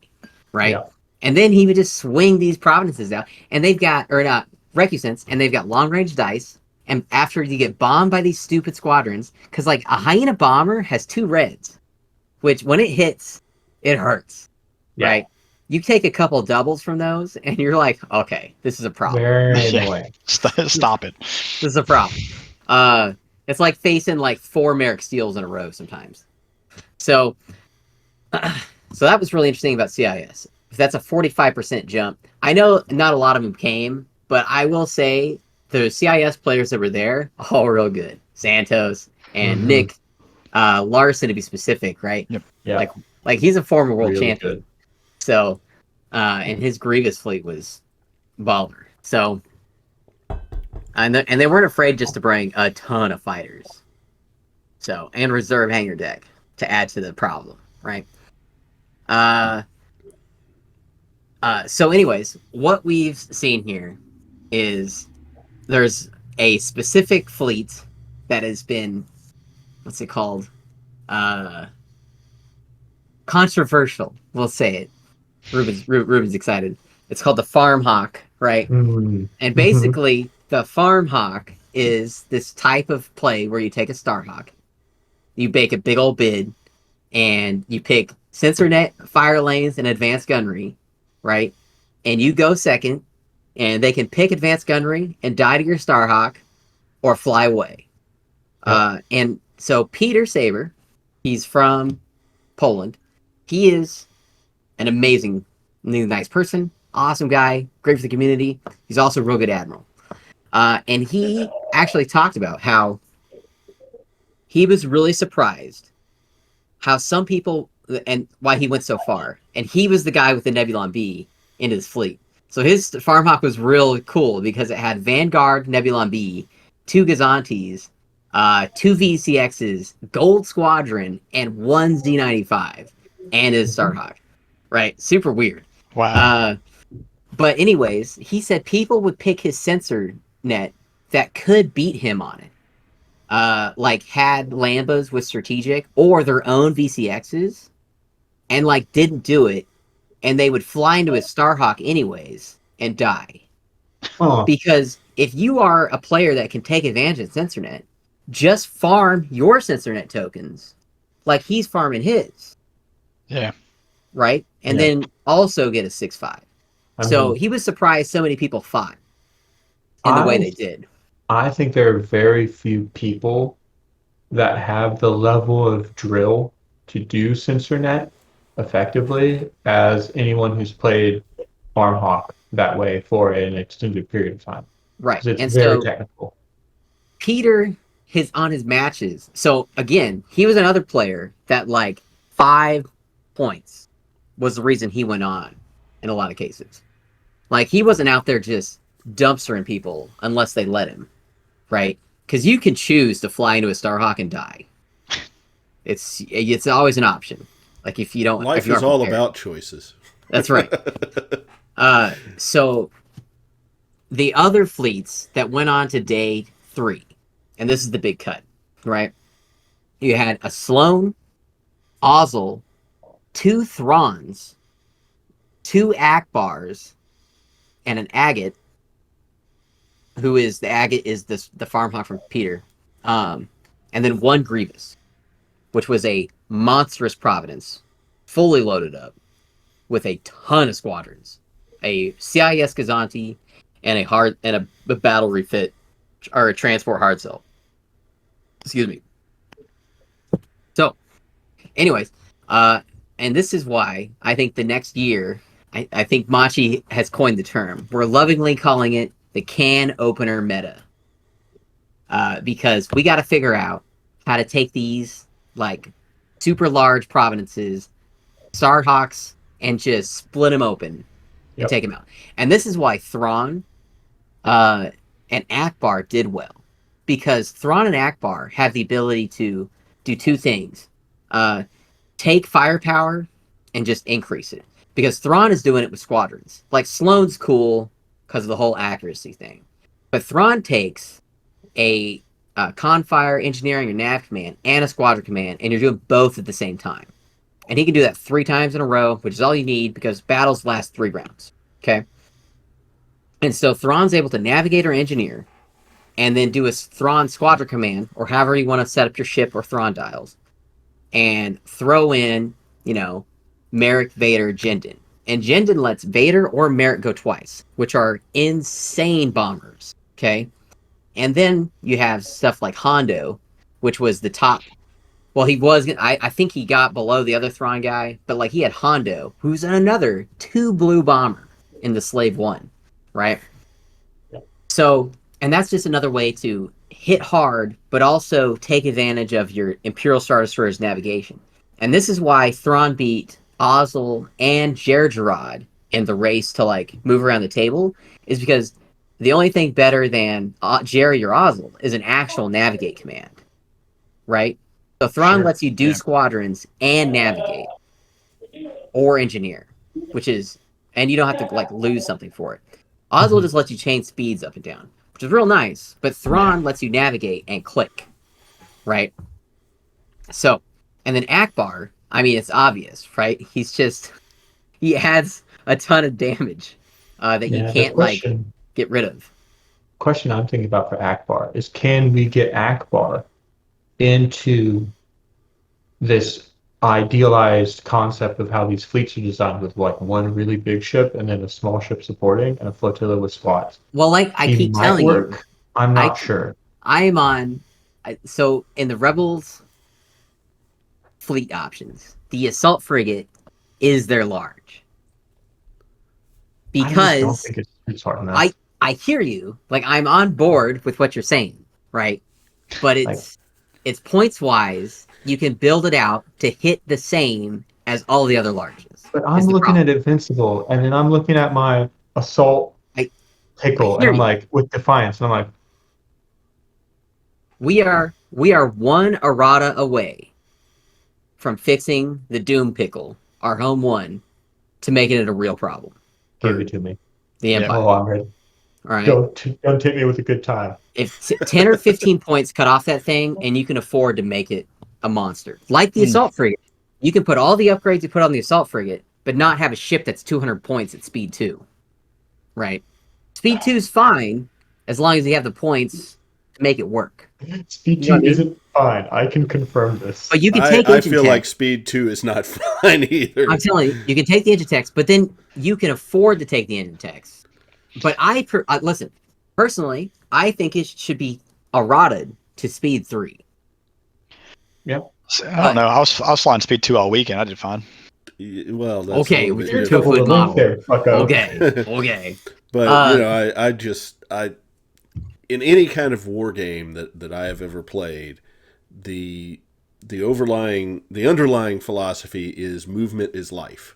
Speaker 4: right?
Speaker 2: Yeah.
Speaker 4: And then he would just swing these provinces out, and they've got recusants, and they've got long range dice. And after you get bombed by these stupid squadrons, because like a hyena bomber has 2 reds, which when it hits, it hurts,
Speaker 2: Yeah.
Speaker 4: right? You take a couple doubles from those, and you're like, okay, this is a problem.
Speaker 2: Very
Speaker 3: Yeah.
Speaker 2: annoying.
Speaker 3: Stop it.
Speaker 4: This is a problem. It's like facing like 4 Merrick Steels in a row sometimes. So that was really interesting about CIS. If that's a 45% jump, I know not a lot of them came, but I will say the CIS players that were there, all real good. Santos and Nick Larson, to be specific, right?
Speaker 3: Yep.
Speaker 2: Yeah.
Speaker 4: Like he's a former world
Speaker 2: Really
Speaker 4: champion.
Speaker 2: good.
Speaker 4: So, and his Grievous fleet was baller. So, and they weren't afraid just to bring a ton of fighters. So, and reserve hangar deck to add to the problem, right? So anyways, what we've seen here is there's a specific fleet that has been, what's it called? Controversial. We'll say it. Ruben's excited. It's called the Farm Hawk, right?
Speaker 2: Mm.
Speaker 4: And basically, the Farm Hawk is this type of play where you take a Starhawk, you bake a big old bid, and you pick sensor net, fire lanes, and advanced gunnery, right? And you go second, and they can pick advanced gunnery and die to your Starhawk or fly away. And so Peter Saber, he's from Poland. He is an amazing, nice person, awesome guy, great for the community. He's also a real good admiral. And he actually talked about how he was really surprised how some people, and why he went so far. And he was the guy with the Nebulon B in his fleet. So his Farmhawk was real cool because it had Vanguard Nebulon B, 2 Gazantes, 2 VCXs, Gold Squadron, and 1 Z95, and his Starhawk. Right? Super weird.
Speaker 3: Wow.
Speaker 4: But anyways, he said people would pick his sensor net that could beat him on it. like had Lambas with strategic or their own VCXs, and like didn't do it, and they would fly into a Starhawk anyways and die.
Speaker 2: Oh,
Speaker 4: Because if you are a player that can take advantage of SensorNet, just farm your SensorNet tokens like he's farming his,
Speaker 3: Yeah.
Speaker 4: right? And
Speaker 2: Yeah.
Speaker 4: then also get a 6-5.
Speaker 2: I
Speaker 4: So
Speaker 2: mean,
Speaker 4: he was surprised so many people fought in the way they did.
Speaker 2: I think there are very few people that have the level of drill to do SensorNet effectively as anyone who's played FarmHawk that way for an extended period of time.
Speaker 4: Right.
Speaker 2: Because it's
Speaker 4: And
Speaker 2: very
Speaker 4: so
Speaker 2: technical.
Speaker 4: Peter, on his matches. So again, he was another player that like 5 points was the reason he went on in a lot of cases. Like he wasn't out there just dumpstering people unless they let him, right? Because you can choose to fly into a Starhawk and die. It's always an option. Like if you don't,
Speaker 1: Life
Speaker 4: if you
Speaker 1: is
Speaker 4: aren't
Speaker 1: all
Speaker 4: prepared.
Speaker 1: about choices.
Speaker 4: That's right. So the other fleets that went on to day 3, and this is the big cut, right? You had a Sloan, Ozzel, 2 Throns, 2 Akbars, and an Agate, who is the Agate is the farmhawk from Peter, and then 1 Grievous, which was a monstrous Providence, fully loaded up with a ton of squadrons, a CIS Gazanti, and a battle refit or a transport hard cell. Excuse me. So, anyways, and this is why I think the next year, I think Machi has coined the term. We're lovingly calling it the can opener meta. Because we got to figure out how to take these like super large provinces, Starhawks, and just split them open and take them out. And this is why Thrawn and Akbar did well. Because Thrawn and Akbar have the ability to do 2 things. Take firepower and just increase it. Because Thrawn is doing it with squadrons. Like Sloane's cool because of the whole accuracy thing. But Thrawn takes a Confire, Engineering, or Nav command and a Squadron command, and you're doing both at the same time. And he can do that 3 times in a row, which is all you need because battles last 3 rounds. Okay? And so Thrawn's able to navigate or engineer, and then do a Thrawn Squadron command, or however you want to set up your ship or Thrawn dials, and throw in, Merrick, Vader, Jindin. And Jindin lets Vader or Merrick go twice, which are insane bombers. Okay? And then you have stuff like Hondo, which was the top. Well, he was. I think he got below the other Thrawn guy, but like he had Hondo, who's another 2 blue bomber in the Slave 1, right? So, and that's just another way to hit hard, but also take advantage of your Imperial Star Destroyer's navigation. And this is why Thrawn beat Ozzel and Gergerod in the race to like move around the table, is because the only thing better than Jerry or Ozzel is an actual navigate command, right? So Thrawn lets you do squadrons and navigate or engineer, which is, and you don't have to like lose something for it. Ozzel just lets you change speeds up and down, which is real nice. But Thrawn lets you navigate and click, right? So, and then Akbar, I mean, it's obvious, right? He adds a ton of damage that you can't like get rid of.
Speaker 2: Question I'm thinking about for Akbar is, can we get Akbar into this idealized concept of how these fleets are designed, with like 1 really big ship and then a small ship supporting and a flotilla with squads?
Speaker 4: Well, like I keep telling you,
Speaker 2: I'm not sure.
Speaker 4: I am on. So in the Rebels fleet options, the assault frigate is their large. Because
Speaker 2: I just don't think it's hard enough.
Speaker 4: I hear you. Like I'm on board with what you're saying, right? But it's points wise, you can build it out to hit the same as all the other larges.
Speaker 2: But I'm looking at Invincible, and then I'm looking at my assault pickle, and I'm like, with Defiance, and I'm like,
Speaker 4: we are 1 errata away from fixing the Doom pickle, our home one, to making it a real problem.
Speaker 2: give it to me.
Speaker 4: The Empire.
Speaker 2: Oh, I'm ready.
Speaker 4: All right.
Speaker 2: Don't take me with a good time.
Speaker 4: If 10 or 15 points cut off that thing, and you can afford to make it a monster. Like the assault frigate. You can put all the upgrades you put on the assault frigate, but not have a ship that's 200 points at speed 2. Right? Speed 2 is fine as long as you have the points to make it work.
Speaker 2: Speed
Speaker 4: You know
Speaker 2: 2
Speaker 4: what I mean?
Speaker 2: isn't fine. I can confirm this.
Speaker 4: But you can take
Speaker 1: I
Speaker 4: engine
Speaker 1: feel
Speaker 4: tech.
Speaker 1: like Speed 2 is not fine either.
Speaker 4: I'm telling you, you can take the engine techs, but then you can afford to take the engine techs. But listen, personally, I think it should be errata to speed 3.
Speaker 2: Yeah.
Speaker 3: I don't know. I was flying speed 2 all weekend. I did fine.
Speaker 1: Well, that's
Speaker 4: Okay,
Speaker 1: a
Speaker 4: with
Speaker 1: little
Speaker 4: your
Speaker 1: bit
Speaker 2: Double
Speaker 1: different.
Speaker 4: two-foot
Speaker 2: the link
Speaker 4: model.
Speaker 2: there, fucko.
Speaker 4: Okay.
Speaker 1: But I in any kind of war game that I have ever played, the underlying philosophy is movement is life.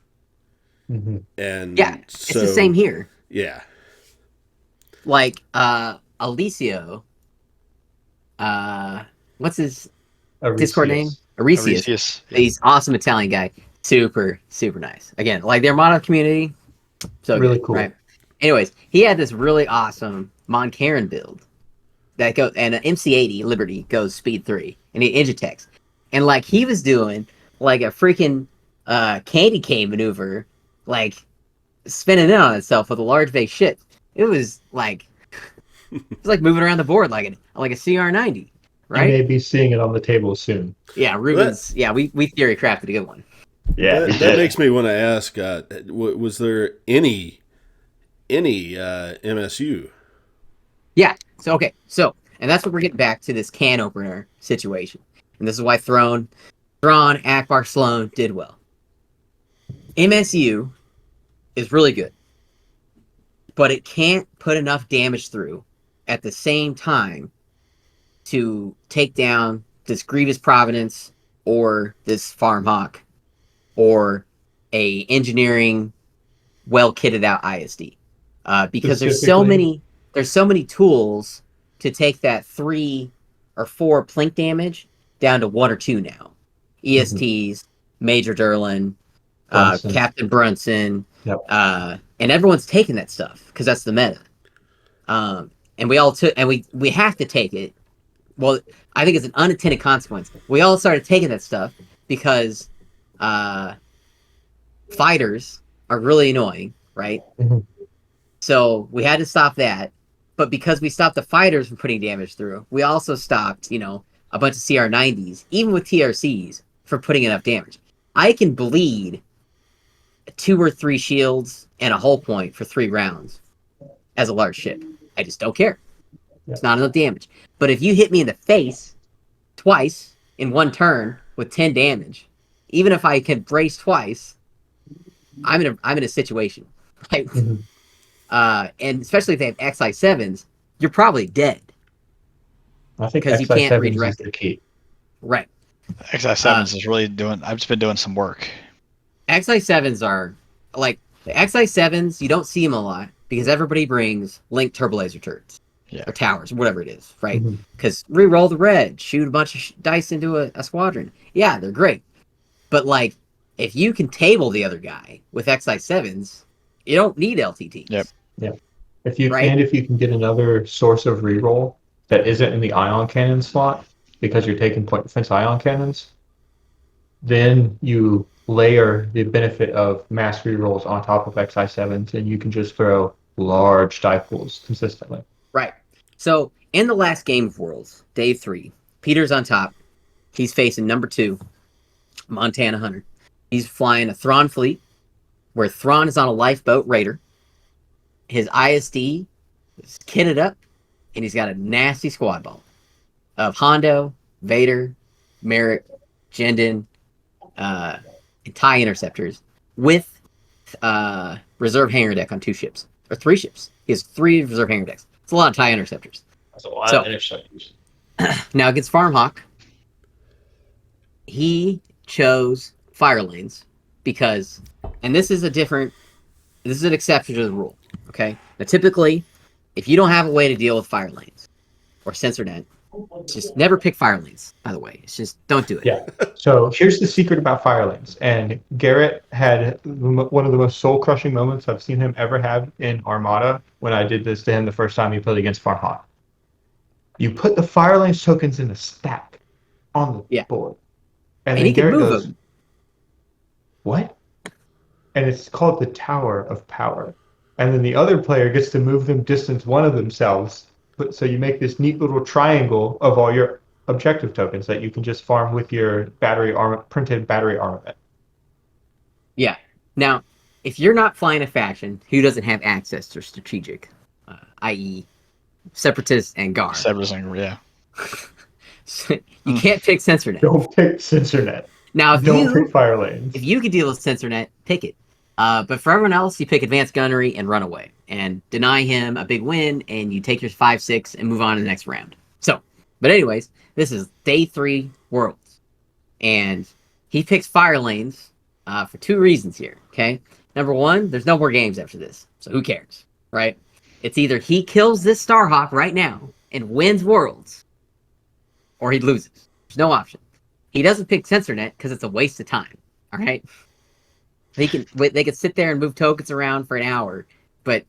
Speaker 2: Mhm.
Speaker 1: And
Speaker 4: Yeah, it's the same here.
Speaker 1: Yeah.
Speaker 4: Like Alicio, what's his Discord name? Aresius.
Speaker 3: Arrhenius.
Speaker 4: He's awesome Italian guy. Super, super nice. Again, like their Armada community, so
Speaker 2: Really
Speaker 4: good,
Speaker 2: cool.
Speaker 4: right? Anyways, he had this really awesome Moncaron build that goes, and an MC80 Liberty goes speed 3, and he Engitex, and like he was doing like a freaking candy cane maneuver, like spinning in on itself with a large base ship. It was like moving around the board like a CR90,
Speaker 2: You
Speaker 4: right?
Speaker 2: may be seeing it on the table soon.
Speaker 4: Yeah, Reuben's. Yeah, we theory crafted a good one.
Speaker 2: Yeah,
Speaker 1: That makes me want to ask, was there any MSU?
Speaker 4: Yeah. So and that's what we're getting back to this can opener situation, and this is why Thrawn, Akbar, Sloan did well. MSU is really good, but it can't put enough damage through at the same time to take down this Grievous Providence or this Farm Hawk or a engineering well kitted out ISD, because there's so many tools to take that 3 or 4 plink damage down to 1 or 2 now. ESTs, Major Derlin,
Speaker 2: Brunson.
Speaker 4: Captain Brunson,
Speaker 2: Yep.
Speaker 4: and everyone's taking that stuff because that's the meta. And we all took, and we have to take it. Well, I think it's an unintended consequence. We all started taking that stuff because fighters are really annoying, right?
Speaker 2: Mhm.
Speaker 4: So we had to stop that. But because we stopped the fighters from putting damage through, we also stopped, a bunch of CR90s, even with TRCs, from putting enough damage. I can bleed 2 or 3 shields and a hull point for 3 rounds as a large ship. I just don't care.
Speaker 2: Yeah.
Speaker 4: It's not enough damage. But if you hit me in the face twice in one turn with 10 damage, even if I can brace twice, I'm in a situation. Right?
Speaker 2: Mhm.
Speaker 4: And especially if they have XI7s, you're probably dead.
Speaker 2: I think
Speaker 4: Because you can't
Speaker 2: XI7
Speaker 4: redirect
Speaker 2: is the
Speaker 4: it.
Speaker 2: key.
Speaker 4: Right.
Speaker 3: XI7s is really doing. I've just been doing some work.
Speaker 4: XI7s are like the XI7s. You don't see them a lot because everybody brings Link turbo laser turrets, or towers, or whatever it is, right?
Speaker 2: Mhm.
Speaker 4: Because re-roll the red, shoot a bunch of dice into a squadron. Yeah, they're great, but like if you can table the other guy with XI7s, you don't need LTTs.
Speaker 3: Yep.
Speaker 2: If you
Speaker 4: Right?
Speaker 2: can get another source of reroll that isn't in the ion cannon slot because you're taking point defense ion cannons, then you layer the benefit of mass rerolls on top of XI7s, and you can just throw large die pools consistently.
Speaker 4: Right. So in the last game of Worlds, day 3, Peter's on top. He's facing number 2, Montana Hunter. He's flying a Thrawn fleet, where Thrawn is on a lifeboat raider. His ISD is kitted up, and he's got a nasty squad ball of Hondo, Vader, Merrick, Jendon, and TIE interceptors with reserve hangar deck on 2 ships, or 3 ships. He has 3 reserve hangar decks. It's a lot of TIE interceptors.
Speaker 2: That's a lot
Speaker 4: So-
Speaker 2: of interceptors.
Speaker 4: Now against Farmhawk, he chose fire lanes because, and this is an exception to the rule. Okay, now typically, if you don't have a way to deal with fire lanes or sensor net, Just never pick firelings, by the way. It's just don't do it.
Speaker 2: Yeah. So here's the secret about firelings. And Garrett had one of the most soul-crushing moments I've seen him ever have in Armada when I did this to him the first time he played against Farhawk. You put the firelings tokens in a stack on the board. And then
Speaker 4: he can
Speaker 2: Garrett
Speaker 4: move
Speaker 2: goes,
Speaker 4: them.
Speaker 2: what? And it's called the Tower of Power. And then the other player gets to move them distance one of themselves. So you make this neat little triangle of all your objective tokens that you can just farm with your printed battery armament.
Speaker 4: Yeah. Now, if you're not flying a faction who doesn't have access to strategic, i.e., Separatists and Gar,
Speaker 3: yeah.
Speaker 4: you can't pick CensorNet.
Speaker 2: Don't pick CensorNet.
Speaker 4: Now, if
Speaker 2: Don't pick fire lanes.
Speaker 4: If you could deal with CensorNet, pick it. But for everyone else, you pick Advanced Gunnery and run away and deny him a big win, and you take your 5-6 and move on to the next round. So, but anyways, this is day 3 Worlds, and he picks fire lanes for 2 reasons here. Okay, number 1, there's no more games after this, so who cares, right? It's either he kills this Starhawk right now and wins Worlds, or he loses. There's no option. He doesn't pick CensorNet because it's a waste of time. All right, they can sit there and move tokens around for an hour, but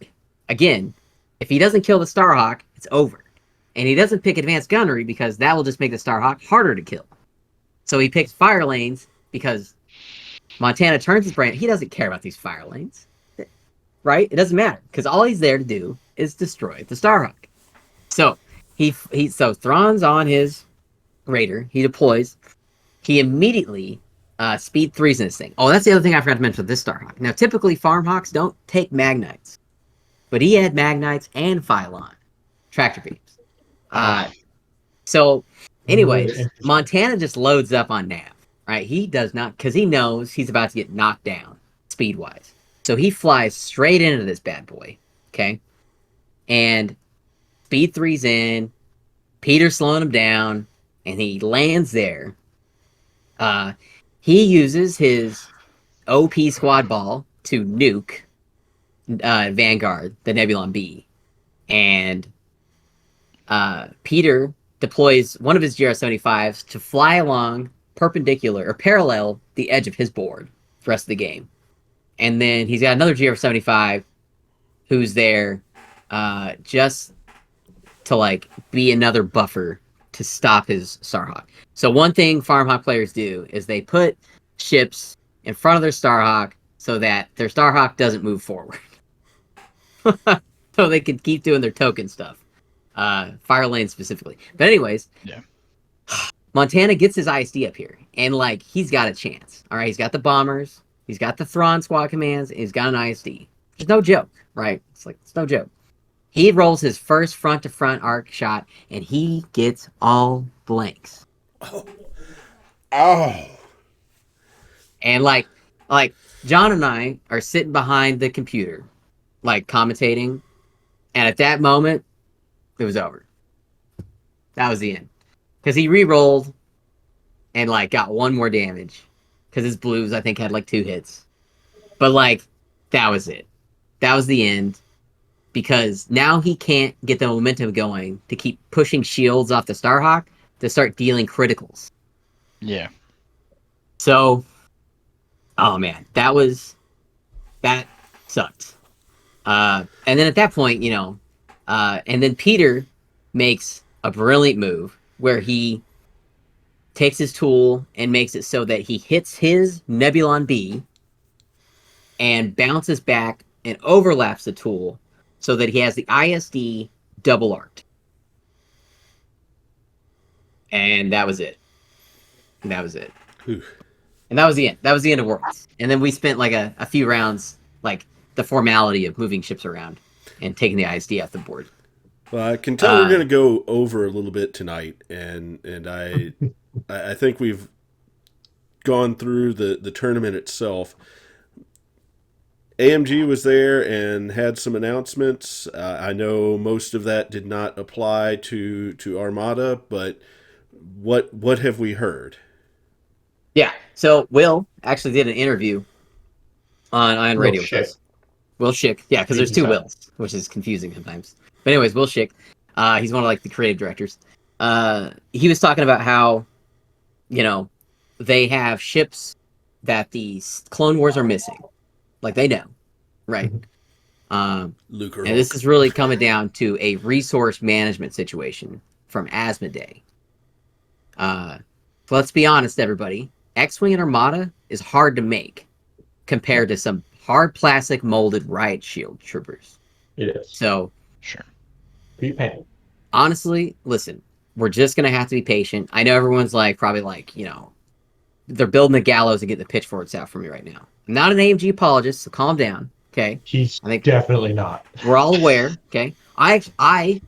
Speaker 4: again, if he doesn't kill the Starhawk, it's over. And he doesn't pick Advanced Gunnery because that will just make the Starhawk harder to kill. So he picks fire lanes because Montana turns his brain. He doesn't care about these fire lanes, right? It doesn't matter because all he's there to do is destroy the Starhawk. So so Thrawn's on his Raider. He deploys. He immediately speed 3s in this thing. Oh, that's the other thing I forgot to mention with this Starhawk. Now, typically Farmhawks don't take Magnites, but he had Magnites and Phylon tractor beams. So, anyways, Montana just loads up on Nav, right? He does not, because he knows he's about to get knocked down speed-wise. So he flies straight into this bad boy, okay? And speed 3's in, Peter's slowing him down, and he lands there. He uses his OP squad ball to nuke Vanguard, the Nebulon B. And Peter deploys one of his GR-75s to fly along perpendicular or parallel the edge of his board for the rest of the game. And then he's got another GR-75 who's there just to like be another buffer to stop his Starhawk. So one thing Farmhawk players do is they put ships in front of their Starhawk so that their Starhawk doesn't move forward. So they can keep doing their token stuff. Fire lane specifically. But anyways,
Speaker 3: yeah.
Speaker 4: Montana gets his ISD up here, and like he's got a chance. All right, he's got the bombers, he's got the Thrawn squad commands, and he's got an ISD. It's no joke, right? It's no joke. He rolls his first front-to-front arc shot, and he gets all blanks.
Speaker 1: Oh.
Speaker 4: And like John and I are sitting behind the computer, like commentating, and at that moment, it was over. That was the end. Because he re-rolled and like got 1 more damage. Because his blues, I think, had like 2 hits. But like, that was it. That was the end. Because now he can't get the momentum going to keep pushing shields off the Starhawk to start dealing criticals.
Speaker 3: Yeah.
Speaker 4: So, oh man, that sucked. And then at that point, and then Peter makes a brilliant move where he takes his tool and makes it so that he hits his Nebulon B and bounces back and overlaps the tool so that he has the ISD double arced. And that was it. And that was it.
Speaker 1: Oof.
Speaker 4: And that was the end. That was the end of Worlds. And then we spent like a few rounds, like the formality of moving ships around and taking the ISD off the board.
Speaker 1: Well, I can tell we're going to go over a little bit tonight, and I think we've gone through the tournament itself. AMG was there and had some announcements. I know most of that did not apply to Armada, but what have we heard?
Speaker 4: Yeah, so Will actually did an interview on Iron Radio. Will Schick. Yeah, because there's 2 Wills, which is confusing sometimes. But anyways, Will Schick, he's one of like the creative directors. he was talking about how, they have ships that the Clone Wars are missing. Like, they know, right?
Speaker 1: Luke or
Speaker 4: And this
Speaker 1: Hulk.
Speaker 4: is really coming down to a resource management situation from Asmodee. So let's be honest, everybody. X-Wing and Armada is hard to make compared to some hard plastic molded riot shield troopers.
Speaker 2: It is.
Speaker 4: So,
Speaker 3: Sure.
Speaker 2: Be patient.
Speaker 4: honestly, listen, we're just going to have to be patient. I know everyone's probably they're building the gallows and getting the pitchforks out for me right now. I'm not an AMG apologist, so calm down, okay?
Speaker 2: He's
Speaker 4: I think
Speaker 2: definitely not.
Speaker 4: we're all aware, okay? I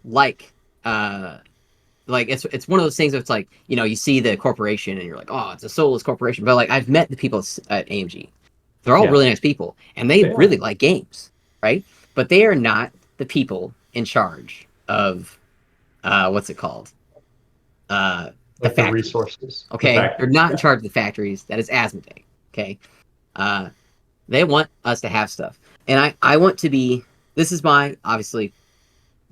Speaker 4: like it's one of those things that's you see the corporation and you're like, oh, it's a soulless corporation. But I've met the people at AMG. They're all really nice people and they really like games, right? But they are not the people in charge of what's it called? The
Speaker 2: resources.
Speaker 4: Okay, they're not in charge of the factories. That is Asmodee. Okay, they want us to have stuff, and I want to be. This is my obviously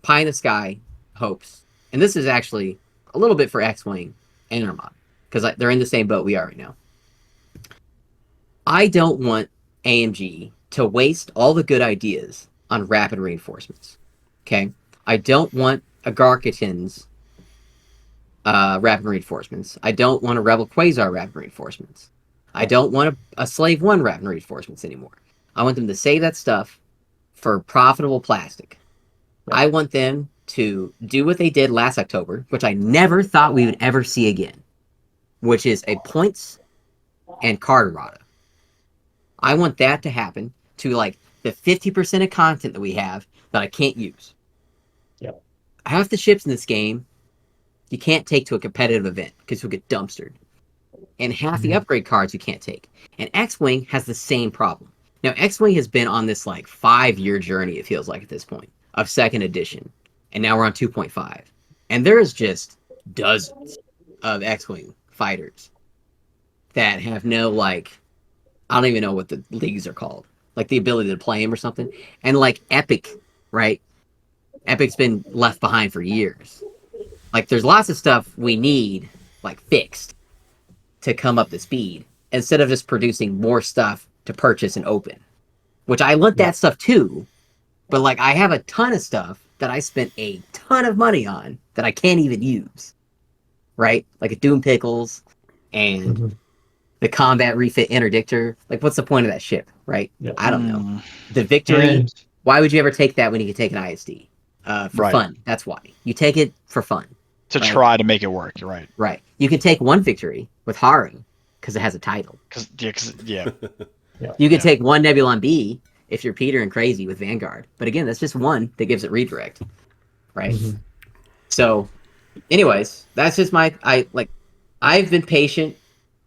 Speaker 4: pie in the sky hopes, and this is actually a little bit for X-Wing and Armada because they're in the same boat we are right now. I don't want AMG to waste all the good ideas on rapid reinforcements. Okay, I don't want Agarkatin's rapid reinforcements. I don't want a Rebel Quasar rapid reinforcements. I don't want a Slave 1 rapid reinforcements anymore. I want them to save that stuff for profitable plastic. Yeah. I want them to do what they did last October, which I never thought we would ever see again, which is a points and card errata. I want that to happen to the 50% of content that we have that I can't use.
Speaker 2: Yep.
Speaker 4: Half the ships in this game you can't take to a competitive event because you'll get dumpstered. And half the upgrade cards you can't take. And X-Wing has the same problem. Now, X-Wing has been on this 5-year journey, it feels like at this point, of second edition. And now we're on 2.5. And there's just dozens of X-Wing fighters that have no, I don't even know what the leagues are called. The ability to play them or something. And Epic, right? Epic's been left behind for years. There's lots of stuff we need, fixed to come up to speed instead of just producing more stuff to purchase and open, which I want that stuff too. But I have a ton of stuff that I spent a ton of money on that I can't even use, right? Like a Doom Pickles and the combat refit interdictor. What's the point of that ship, right? Yeah. I don't know. The Victory. Why would you ever take that when you could take an ISD? For fun. That's why. You take it for fun.
Speaker 3: To try to make it work, you're right.
Speaker 4: Right. You can take one Victory with Haru because it has a title.
Speaker 3: Yeah.
Speaker 4: You can take one Nebulon B if you're Peter and Crazy with Vanguard. But again, that's just one that gives it redirect. Right? So, anyways, that's just I've been patient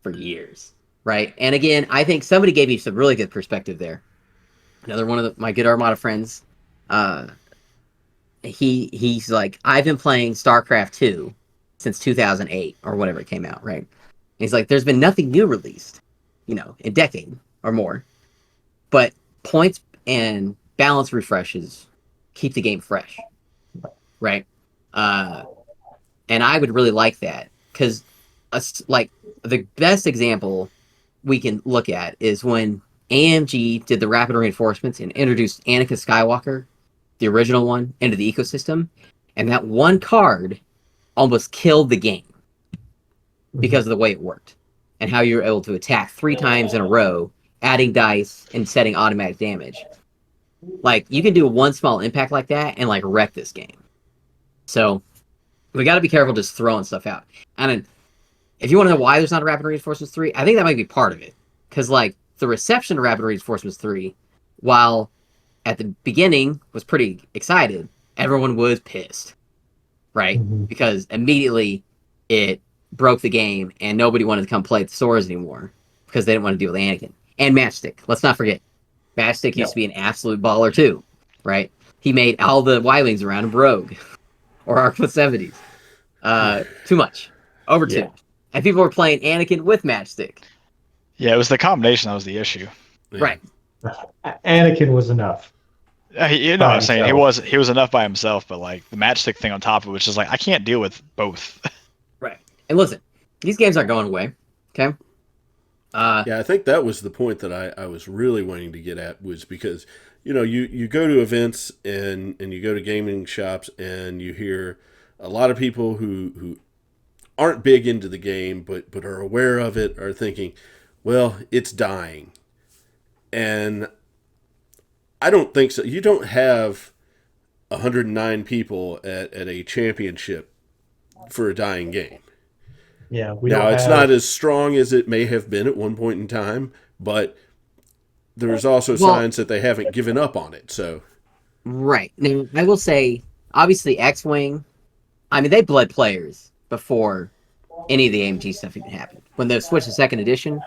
Speaker 4: for years. Right? And again, I think somebody gave me some really good perspective there. Another one of my good Armada friends, he's like, I've been playing StarCraft 2 since 2008 or whatever it came out, right? And he's like, there's been nothing new released, a decade or more. But points and balance refreshes keep the game fresh, right? And I would really like that because, the best example we can look at is when AMG did the rapid reinforcements and introduced Anakin Skywalker, the original one, into the ecosystem, and that one card almost killed the game because of the way it worked and how you were able to attack 3 times in a row, adding dice and setting automatic damage. You can do one small impact like that and wreck this game. So we got to be careful just throwing stuff out. And if you want to know why there's not a Rapid Reinforcements 3, I think that might be part of it. Because the reception to Rapid Reinforcements 3, while at the beginning was pretty excited, everyone was pissed, right? Because immediately it broke the game and nobody wanted to come play at the stores anymore because they didn't want to deal with Anakin. And Matchstick, let's not forget. Matchstick used to be an absolute baller too, right? He made all the Y-Wings around him Rogue or Arc 70s. Too much. Over too much. And people were playing Anakin with Matchstick.
Speaker 3: Yeah, it was the combination that was the issue.
Speaker 4: Right.
Speaker 2: Anakin was enough.
Speaker 3: You know what I'm saying? He was enough by himself, but like the matchstick thing on top of it, which is like I can't deal with both.
Speaker 4: Right. And listen, these games aren't going away. Okay.
Speaker 1: Yeah, I think that was the point that I was really wanting to get at, was because, you go to events and you go to gaming shops and you hear a lot of people who aren't big into the game but are aware of it are thinking, well, it's dying. And I don't think so. You don't have 109 people at a championship for a dying game.
Speaker 2: Yeah,
Speaker 1: Now, it's not as strong as it may have been at one point in time, but there's also signs that they haven't given up on it. So,
Speaker 4: right. Now, I will say, obviously, X-Wing, I mean, they bled players before any of the AMG stuff even happened. When they switched to second edition,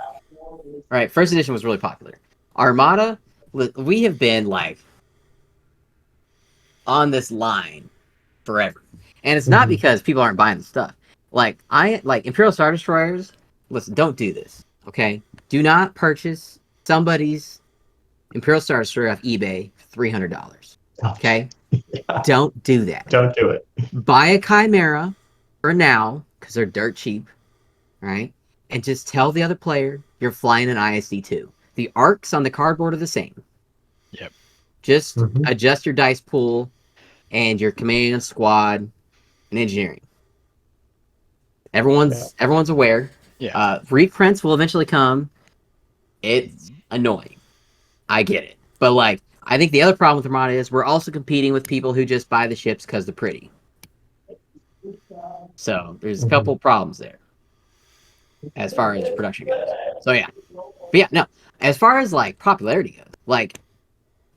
Speaker 4: right, first edition was really popular. Armada, we have been, like, on this line forever. And it's not because people aren't buying the stuff. Like Imperial Star Destroyers, listen, don't do this, okay? Do not purchase somebody's Imperial Star Destroyer off eBay for $300, okay?
Speaker 2: Yeah.
Speaker 4: Don't do that.
Speaker 2: Don't do it.
Speaker 4: Buy a Chimera for now, because they're dirt cheap, right? And just tell the other player you're flying an ISD-2. The arcs on the cardboard are the same.
Speaker 3: Yep.
Speaker 4: Just adjust your dice pool and your command, squad, and engineering. Everyone's aware.
Speaker 3: Yeah.
Speaker 4: Reprints will eventually come. It's annoying. I get it. But like, I think the other problem with Armada is we're also competing with people who just buy the ships because they're pretty. So there's a couple problems there as far as production goes. So yeah. But yeah, no. As far as like popularity goes, like,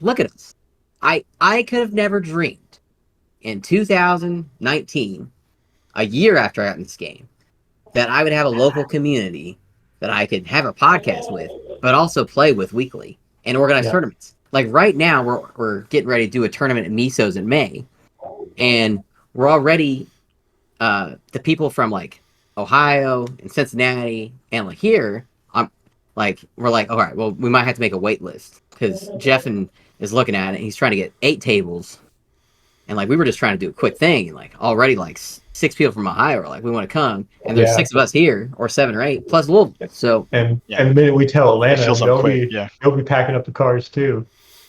Speaker 4: look at us. I could have never dreamed in 2019, a year after I got in this game, that I would have a local community that I could have a podcast with, but also play with weekly and organize tournaments. Like right now, we're getting ready to do a tournament at Miso's in May, and we're already the people from like Ohio and Cincinnati and like here. We're like, all right, well, we might have to make a wait list because Jeff is looking at it. And he's trying to get 8 tables. And like we were just trying to do a quick thing, and like already like 6 people from Ohio are like, we want to come, and there's 6 of us here, or 7 or 8 plus Louisville. So
Speaker 2: and the minute we tell Atlanta, they'll be packing up the cars too.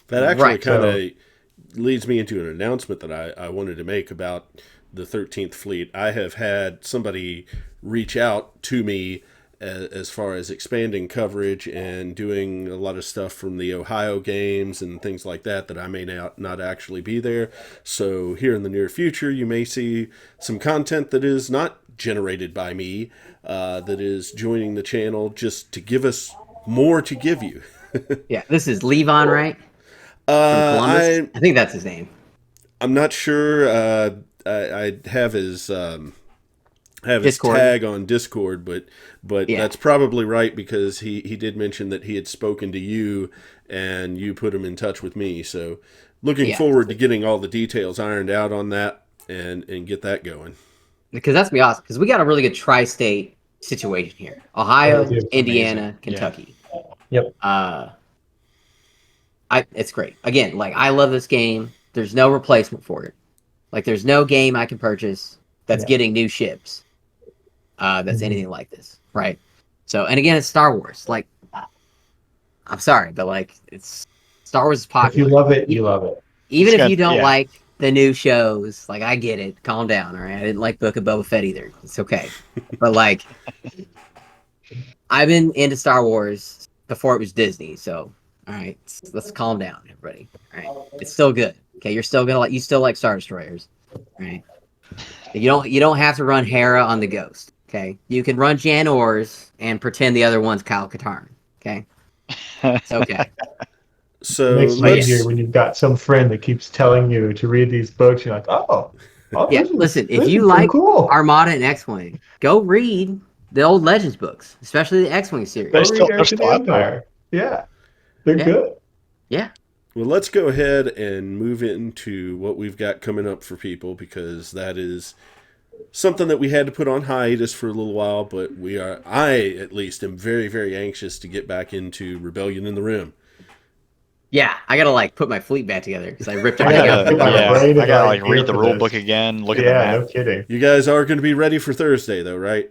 Speaker 1: That actually kind of leads me into an announcement that I wanted to make about the 13th Fleet. I have had somebody reach out to me as far as expanding coverage and doing a lot of stuff from the Ohio games and things like that I may not actually be there. So here in the near future, you may see some content that is not generated by me, that is joining the channel just to give us more to give you.
Speaker 4: Yeah, this is Levon, right? From Columbus? I think that's his name.
Speaker 1: I'm not sure. I have his... have his
Speaker 4: Discord.
Speaker 1: tag on Discord, but that's probably right because he did mention that he had spoken to you and you put him in touch with me. So looking forward to getting all the details ironed out on that and get that going.
Speaker 4: Because that's gonna be awesome. Because we got a really good tri-state situation here: Ohio, Indiana, Kentucky.
Speaker 2: Yep.
Speaker 4: It's great. Again, like I love this game. There's no replacement for it. Like there's no game I can purchase that's getting new ships. That's anything like this, right? So, and again, it's Star Wars. Like, I'm sorry, but like, it's Star Wars is popular.
Speaker 2: If you love it, you love it.
Speaker 4: Even if you don't like the new shows, like I get it. Calm down, all right? I didn't like Book of Boba Fett either. It's okay, but like, I've been into Star Wars before it was Disney. So, all right, let's calm down, everybody. All right, it's still good. Okay, you still like Star Destroyers, right? You don't have to run Hera on the Ghost. Okay, you can run Jan Ors and pretend the other one's Kyle Katarn. Okay, it's okay.
Speaker 1: So
Speaker 2: it makes it easier when you've got some friend that keeps telling you to read these books. You're like,
Speaker 4: listen, if you like Armada and X-Wing, go read the old Legends books, especially the X-Wing series.
Speaker 2: They're still Empire. Yeah, they're good.
Speaker 4: Yeah.
Speaker 1: Well, let's go ahead and move into what we've got coming up for people, because that is something that we had to put on hiatus for a little while, but I at least am very, very anxious to get back into Rebellion in the Rim.
Speaker 4: Yeah, I gotta like put my fleet back together because I ripped
Speaker 2: I
Speaker 4: everything
Speaker 2: gotta
Speaker 4: out.
Speaker 2: put my
Speaker 3: Yeah,
Speaker 2: brain
Speaker 3: I
Speaker 2: in
Speaker 3: gotta
Speaker 2: right
Speaker 3: like read
Speaker 2: gear
Speaker 3: the
Speaker 2: for
Speaker 3: rule
Speaker 2: this.
Speaker 3: book again, look at the
Speaker 2: Yeah, no
Speaker 3: map.
Speaker 2: kidding.
Speaker 1: You guys are going to be ready for Thursday, though, right?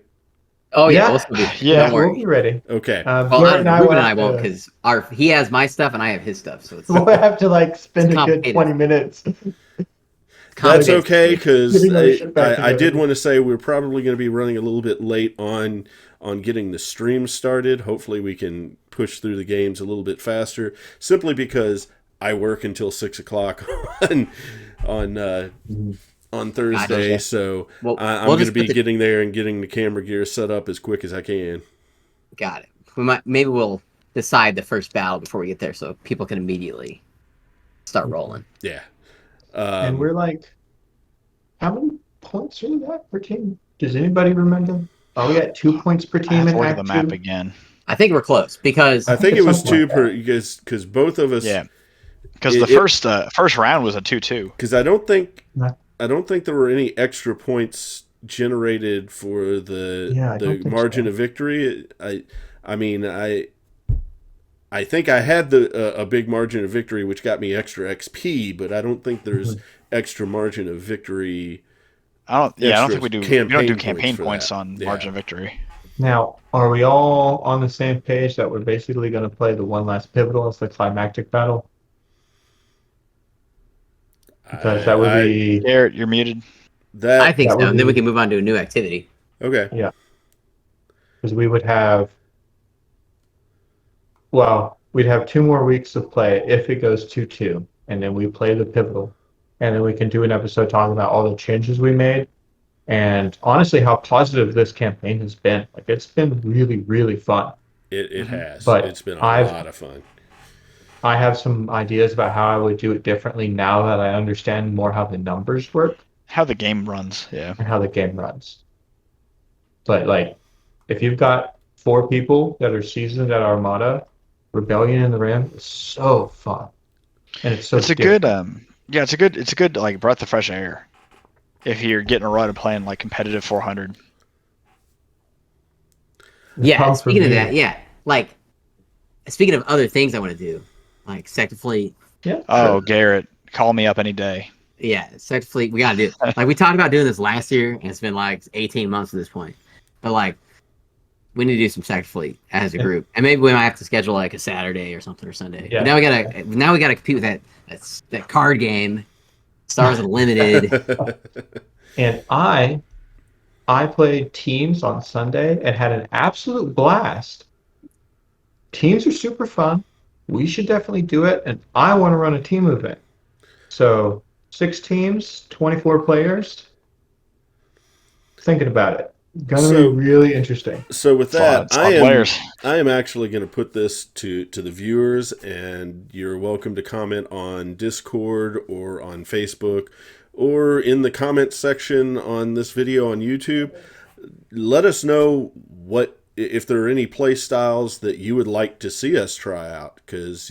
Speaker 4: Oh yeah,
Speaker 2: Yeah.
Speaker 4: we'll still be.
Speaker 3: Yeah.
Speaker 4: Don't
Speaker 2: We'll
Speaker 4: worry.
Speaker 2: be ready.
Speaker 1: Okay.
Speaker 4: Well,
Speaker 2: Garrett and I will
Speaker 4: Reuben and I
Speaker 2: have
Speaker 4: won't
Speaker 2: to,
Speaker 4: because he has my stuff and I have his stuff, so it's
Speaker 2: we'll have to like spend a good
Speaker 4: complicated.
Speaker 2: 20 minutes.
Speaker 1: That's
Speaker 4: complicated.
Speaker 1: okay, because
Speaker 2: Getting our shit back
Speaker 1: I did
Speaker 2: together.
Speaker 1: want to say we're probably going to be running a little bit late on getting the stream started. Hopefully, we can push through the games a little bit faster, simply because I work until 6 o'clock on on Thursday.
Speaker 4: Gotcha.
Speaker 1: So
Speaker 4: Well,
Speaker 1: I'm
Speaker 4: we'll
Speaker 1: going to
Speaker 4: just
Speaker 1: be
Speaker 4: put the
Speaker 1: getting there and getting the camera gear set up as quick as I can.
Speaker 4: got it. Maybe we'll decide the first battle before we get there, so people can immediately start rolling.
Speaker 1: Yeah.
Speaker 2: And we're like, how many points are we at per team? Does anybody remember? Are we at 2 points per
Speaker 3: I have
Speaker 2: team
Speaker 3: to
Speaker 2: in
Speaker 3: look at
Speaker 2: Act
Speaker 3: the map
Speaker 2: 2?
Speaker 3: again.
Speaker 4: I think we're close because
Speaker 1: I think
Speaker 2: it's
Speaker 1: it was
Speaker 2: something
Speaker 1: two
Speaker 2: like
Speaker 1: per
Speaker 2: that.
Speaker 1: because both of us.
Speaker 3: Yeah, because
Speaker 1: It-
Speaker 3: the first round was a 2-2.
Speaker 1: Because I don't think
Speaker 2: No.
Speaker 1: there were any extra points generated for
Speaker 2: Yeah, I
Speaker 1: the
Speaker 2: don't think
Speaker 1: margin
Speaker 2: so.
Speaker 1: of victory. I mean I think I had a big margin of victory, which got me extra XP, but I don't think there's extra margin of victory.
Speaker 3: I don't
Speaker 1: Extra
Speaker 3: think we do. We
Speaker 1: campaign
Speaker 3: don't do
Speaker 1: points
Speaker 3: campaign
Speaker 1: for
Speaker 3: points
Speaker 1: that.
Speaker 3: on
Speaker 1: Yeah.
Speaker 3: margin of victory.
Speaker 2: Now, are we all on the same page that we're basically going to play the one last pivotal as the climactic battle? Because that would be
Speaker 3: Garrett, you're muted.
Speaker 4: I think
Speaker 2: that
Speaker 4: so.
Speaker 2: would
Speaker 4: And then we
Speaker 2: be-
Speaker 4: can move on to a new activity.
Speaker 1: Okay.
Speaker 2: because we would have, well, we'd have 2 more weeks of play if it goes 2-2, and then we play the pivotal, and then we can do an episode talking about all the changes we made, and honestly how positive this campaign has been. Like, it's been really, really fun.
Speaker 1: It has.
Speaker 2: But
Speaker 1: it's been a
Speaker 2: I've-
Speaker 1: lot of fun.
Speaker 2: I have some ideas about how I would do it differently now that I understand more how the numbers work
Speaker 3: How the game runs. Yeah.
Speaker 2: and how the game runs. But like, if you've got 4 people that are seasoned at Armada, Rebellion in the Ram is so fun, and it's so
Speaker 3: It's a
Speaker 2: different.
Speaker 3: good yeah, it's a good like breath of fresh air. If you're getting a run of playing like competitive 400.
Speaker 2: The
Speaker 4: Yeah,
Speaker 2: problem
Speaker 4: and
Speaker 2: for
Speaker 4: speaking of
Speaker 2: me-
Speaker 4: that, yeah, like speaking of other things I want to do, like Sector Fleet.
Speaker 2: Yeah.
Speaker 3: Oh, Garrett, call me up any day.
Speaker 4: Yeah, Sector Fleet, we gotta do it. Like we talked about doing this last year, and it's been like 18 months at this point. But like, we need to do some Sector Fleet as a group, and maybe we might have to schedule like a Saturday or something or Sunday.
Speaker 2: Yeah.
Speaker 4: But now we gotta compete with that card game, Stars Unlimited.
Speaker 2: And I played teams on Sunday and had an absolute blast. Teams are super fun. We should definitely do it, and I want to run a team event. So 6 teams, 24 players. Thinking about it. Gonna
Speaker 1: So-
Speaker 2: be really interesting.
Speaker 1: So with that,
Speaker 3: It's a lot of players.
Speaker 1: I am actually going to put this to the viewers, and you're welcome to comment on Discord or on Facebook or in the comments section on this video on YouTube. Let us know if there are any play styles that you would like to see us try out, because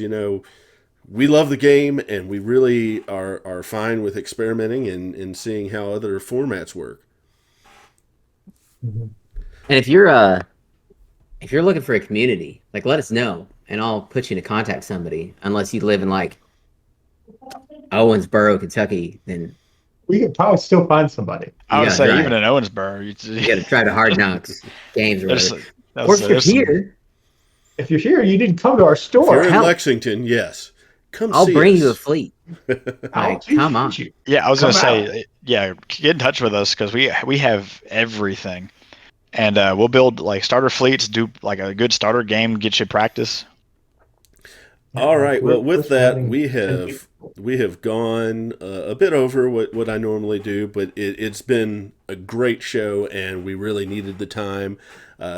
Speaker 1: we love the game and we really are fine with experimenting and seeing how other formats work.
Speaker 4: And if you're looking for a community, like let us know, and I'll put you to contact somebody. Unless you live in like Owensboro, Kentucky, then
Speaker 2: We could probably still find somebody.
Speaker 3: I would
Speaker 4: gotta
Speaker 3: say
Speaker 4: drive.
Speaker 3: even in Owensboro,
Speaker 4: you got to try the Hard Knocks games or
Speaker 3: there's-
Speaker 4: whatever.
Speaker 3: that's-
Speaker 4: Or if you're
Speaker 3: there's some-
Speaker 4: here,
Speaker 2: If you're here, you didn't come to our
Speaker 1: If
Speaker 2: store.
Speaker 1: you're in
Speaker 4: hell-
Speaker 1: Lexington, yes, come
Speaker 4: I'll
Speaker 1: see
Speaker 4: bring
Speaker 1: us.
Speaker 4: you a fleet.
Speaker 2: I'll
Speaker 4: Like, come on.
Speaker 2: teach you.
Speaker 3: Yeah, I was
Speaker 2: Come
Speaker 3: gonna say, yeah, get in touch with us because we have everything, and we'll build like starter fleets, do like a good starter game, get you practice.
Speaker 1: All right. Well,
Speaker 2: We're
Speaker 1: with that,
Speaker 2: spending
Speaker 1: we
Speaker 2: 10
Speaker 1: have gone a bit over what I normally do, but it's been a great show, and we really needed the time.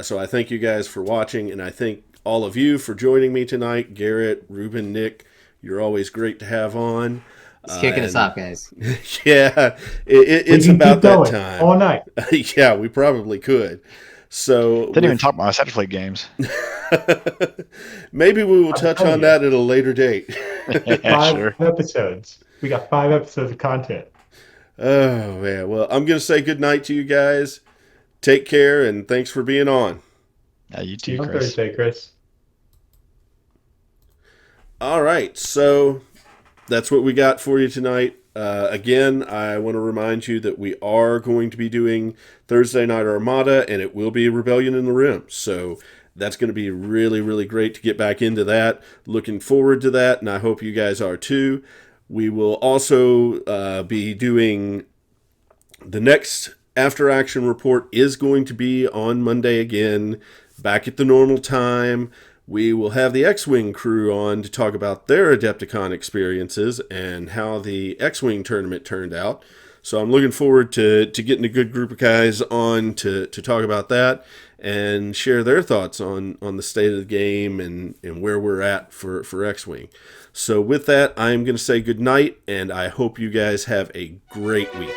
Speaker 1: So I thank you guys for watching, and I thank all of you for joining me tonight. Garrett, Reuben, Nick, you're always great to have on.
Speaker 4: It's kicking us
Speaker 1: and-
Speaker 4: off, guys.
Speaker 1: Yeah,
Speaker 2: We
Speaker 1: it's
Speaker 2: can
Speaker 1: about
Speaker 2: keep
Speaker 1: that
Speaker 2: going
Speaker 1: time.
Speaker 2: all night.
Speaker 1: Yeah, we probably could. So
Speaker 3: Didn't even
Speaker 1: with-
Speaker 3: talk about my Sector Fleet games.
Speaker 1: maybe we will touch
Speaker 2: telling
Speaker 1: on
Speaker 2: you.
Speaker 1: that at a later date.
Speaker 3: Yeah,
Speaker 2: 5
Speaker 3: sure.
Speaker 2: episodes. We got 5 episodes of content.
Speaker 1: Oh, man. Well, I'm going to say good night to you guys. Take care, and thanks for being on.
Speaker 3: You
Speaker 2: See you
Speaker 3: too,
Speaker 2: on
Speaker 3: Chris.
Speaker 2: Thursday, Chris.
Speaker 1: All right, so that's what we got for you tonight. Again, I want to remind you that we are going to be doing Thursday Night Armada, and it will be Rebellion in the Rim. So that's going to be really, really great to get back into that. Looking forward to that, and I hope you guys are too. We will also be doing the next after action report is going to be on Monday again, back at the normal time. We will have the X-Wing crew on to talk about their Adepticon experiences and how the X-Wing tournament turned out. So I'm looking forward to getting a good group of guys on to talk about that and share their thoughts on the state of the game and where we're at for X-Wing. So with that, I'm going to say good night, and I hope you guys have a great week.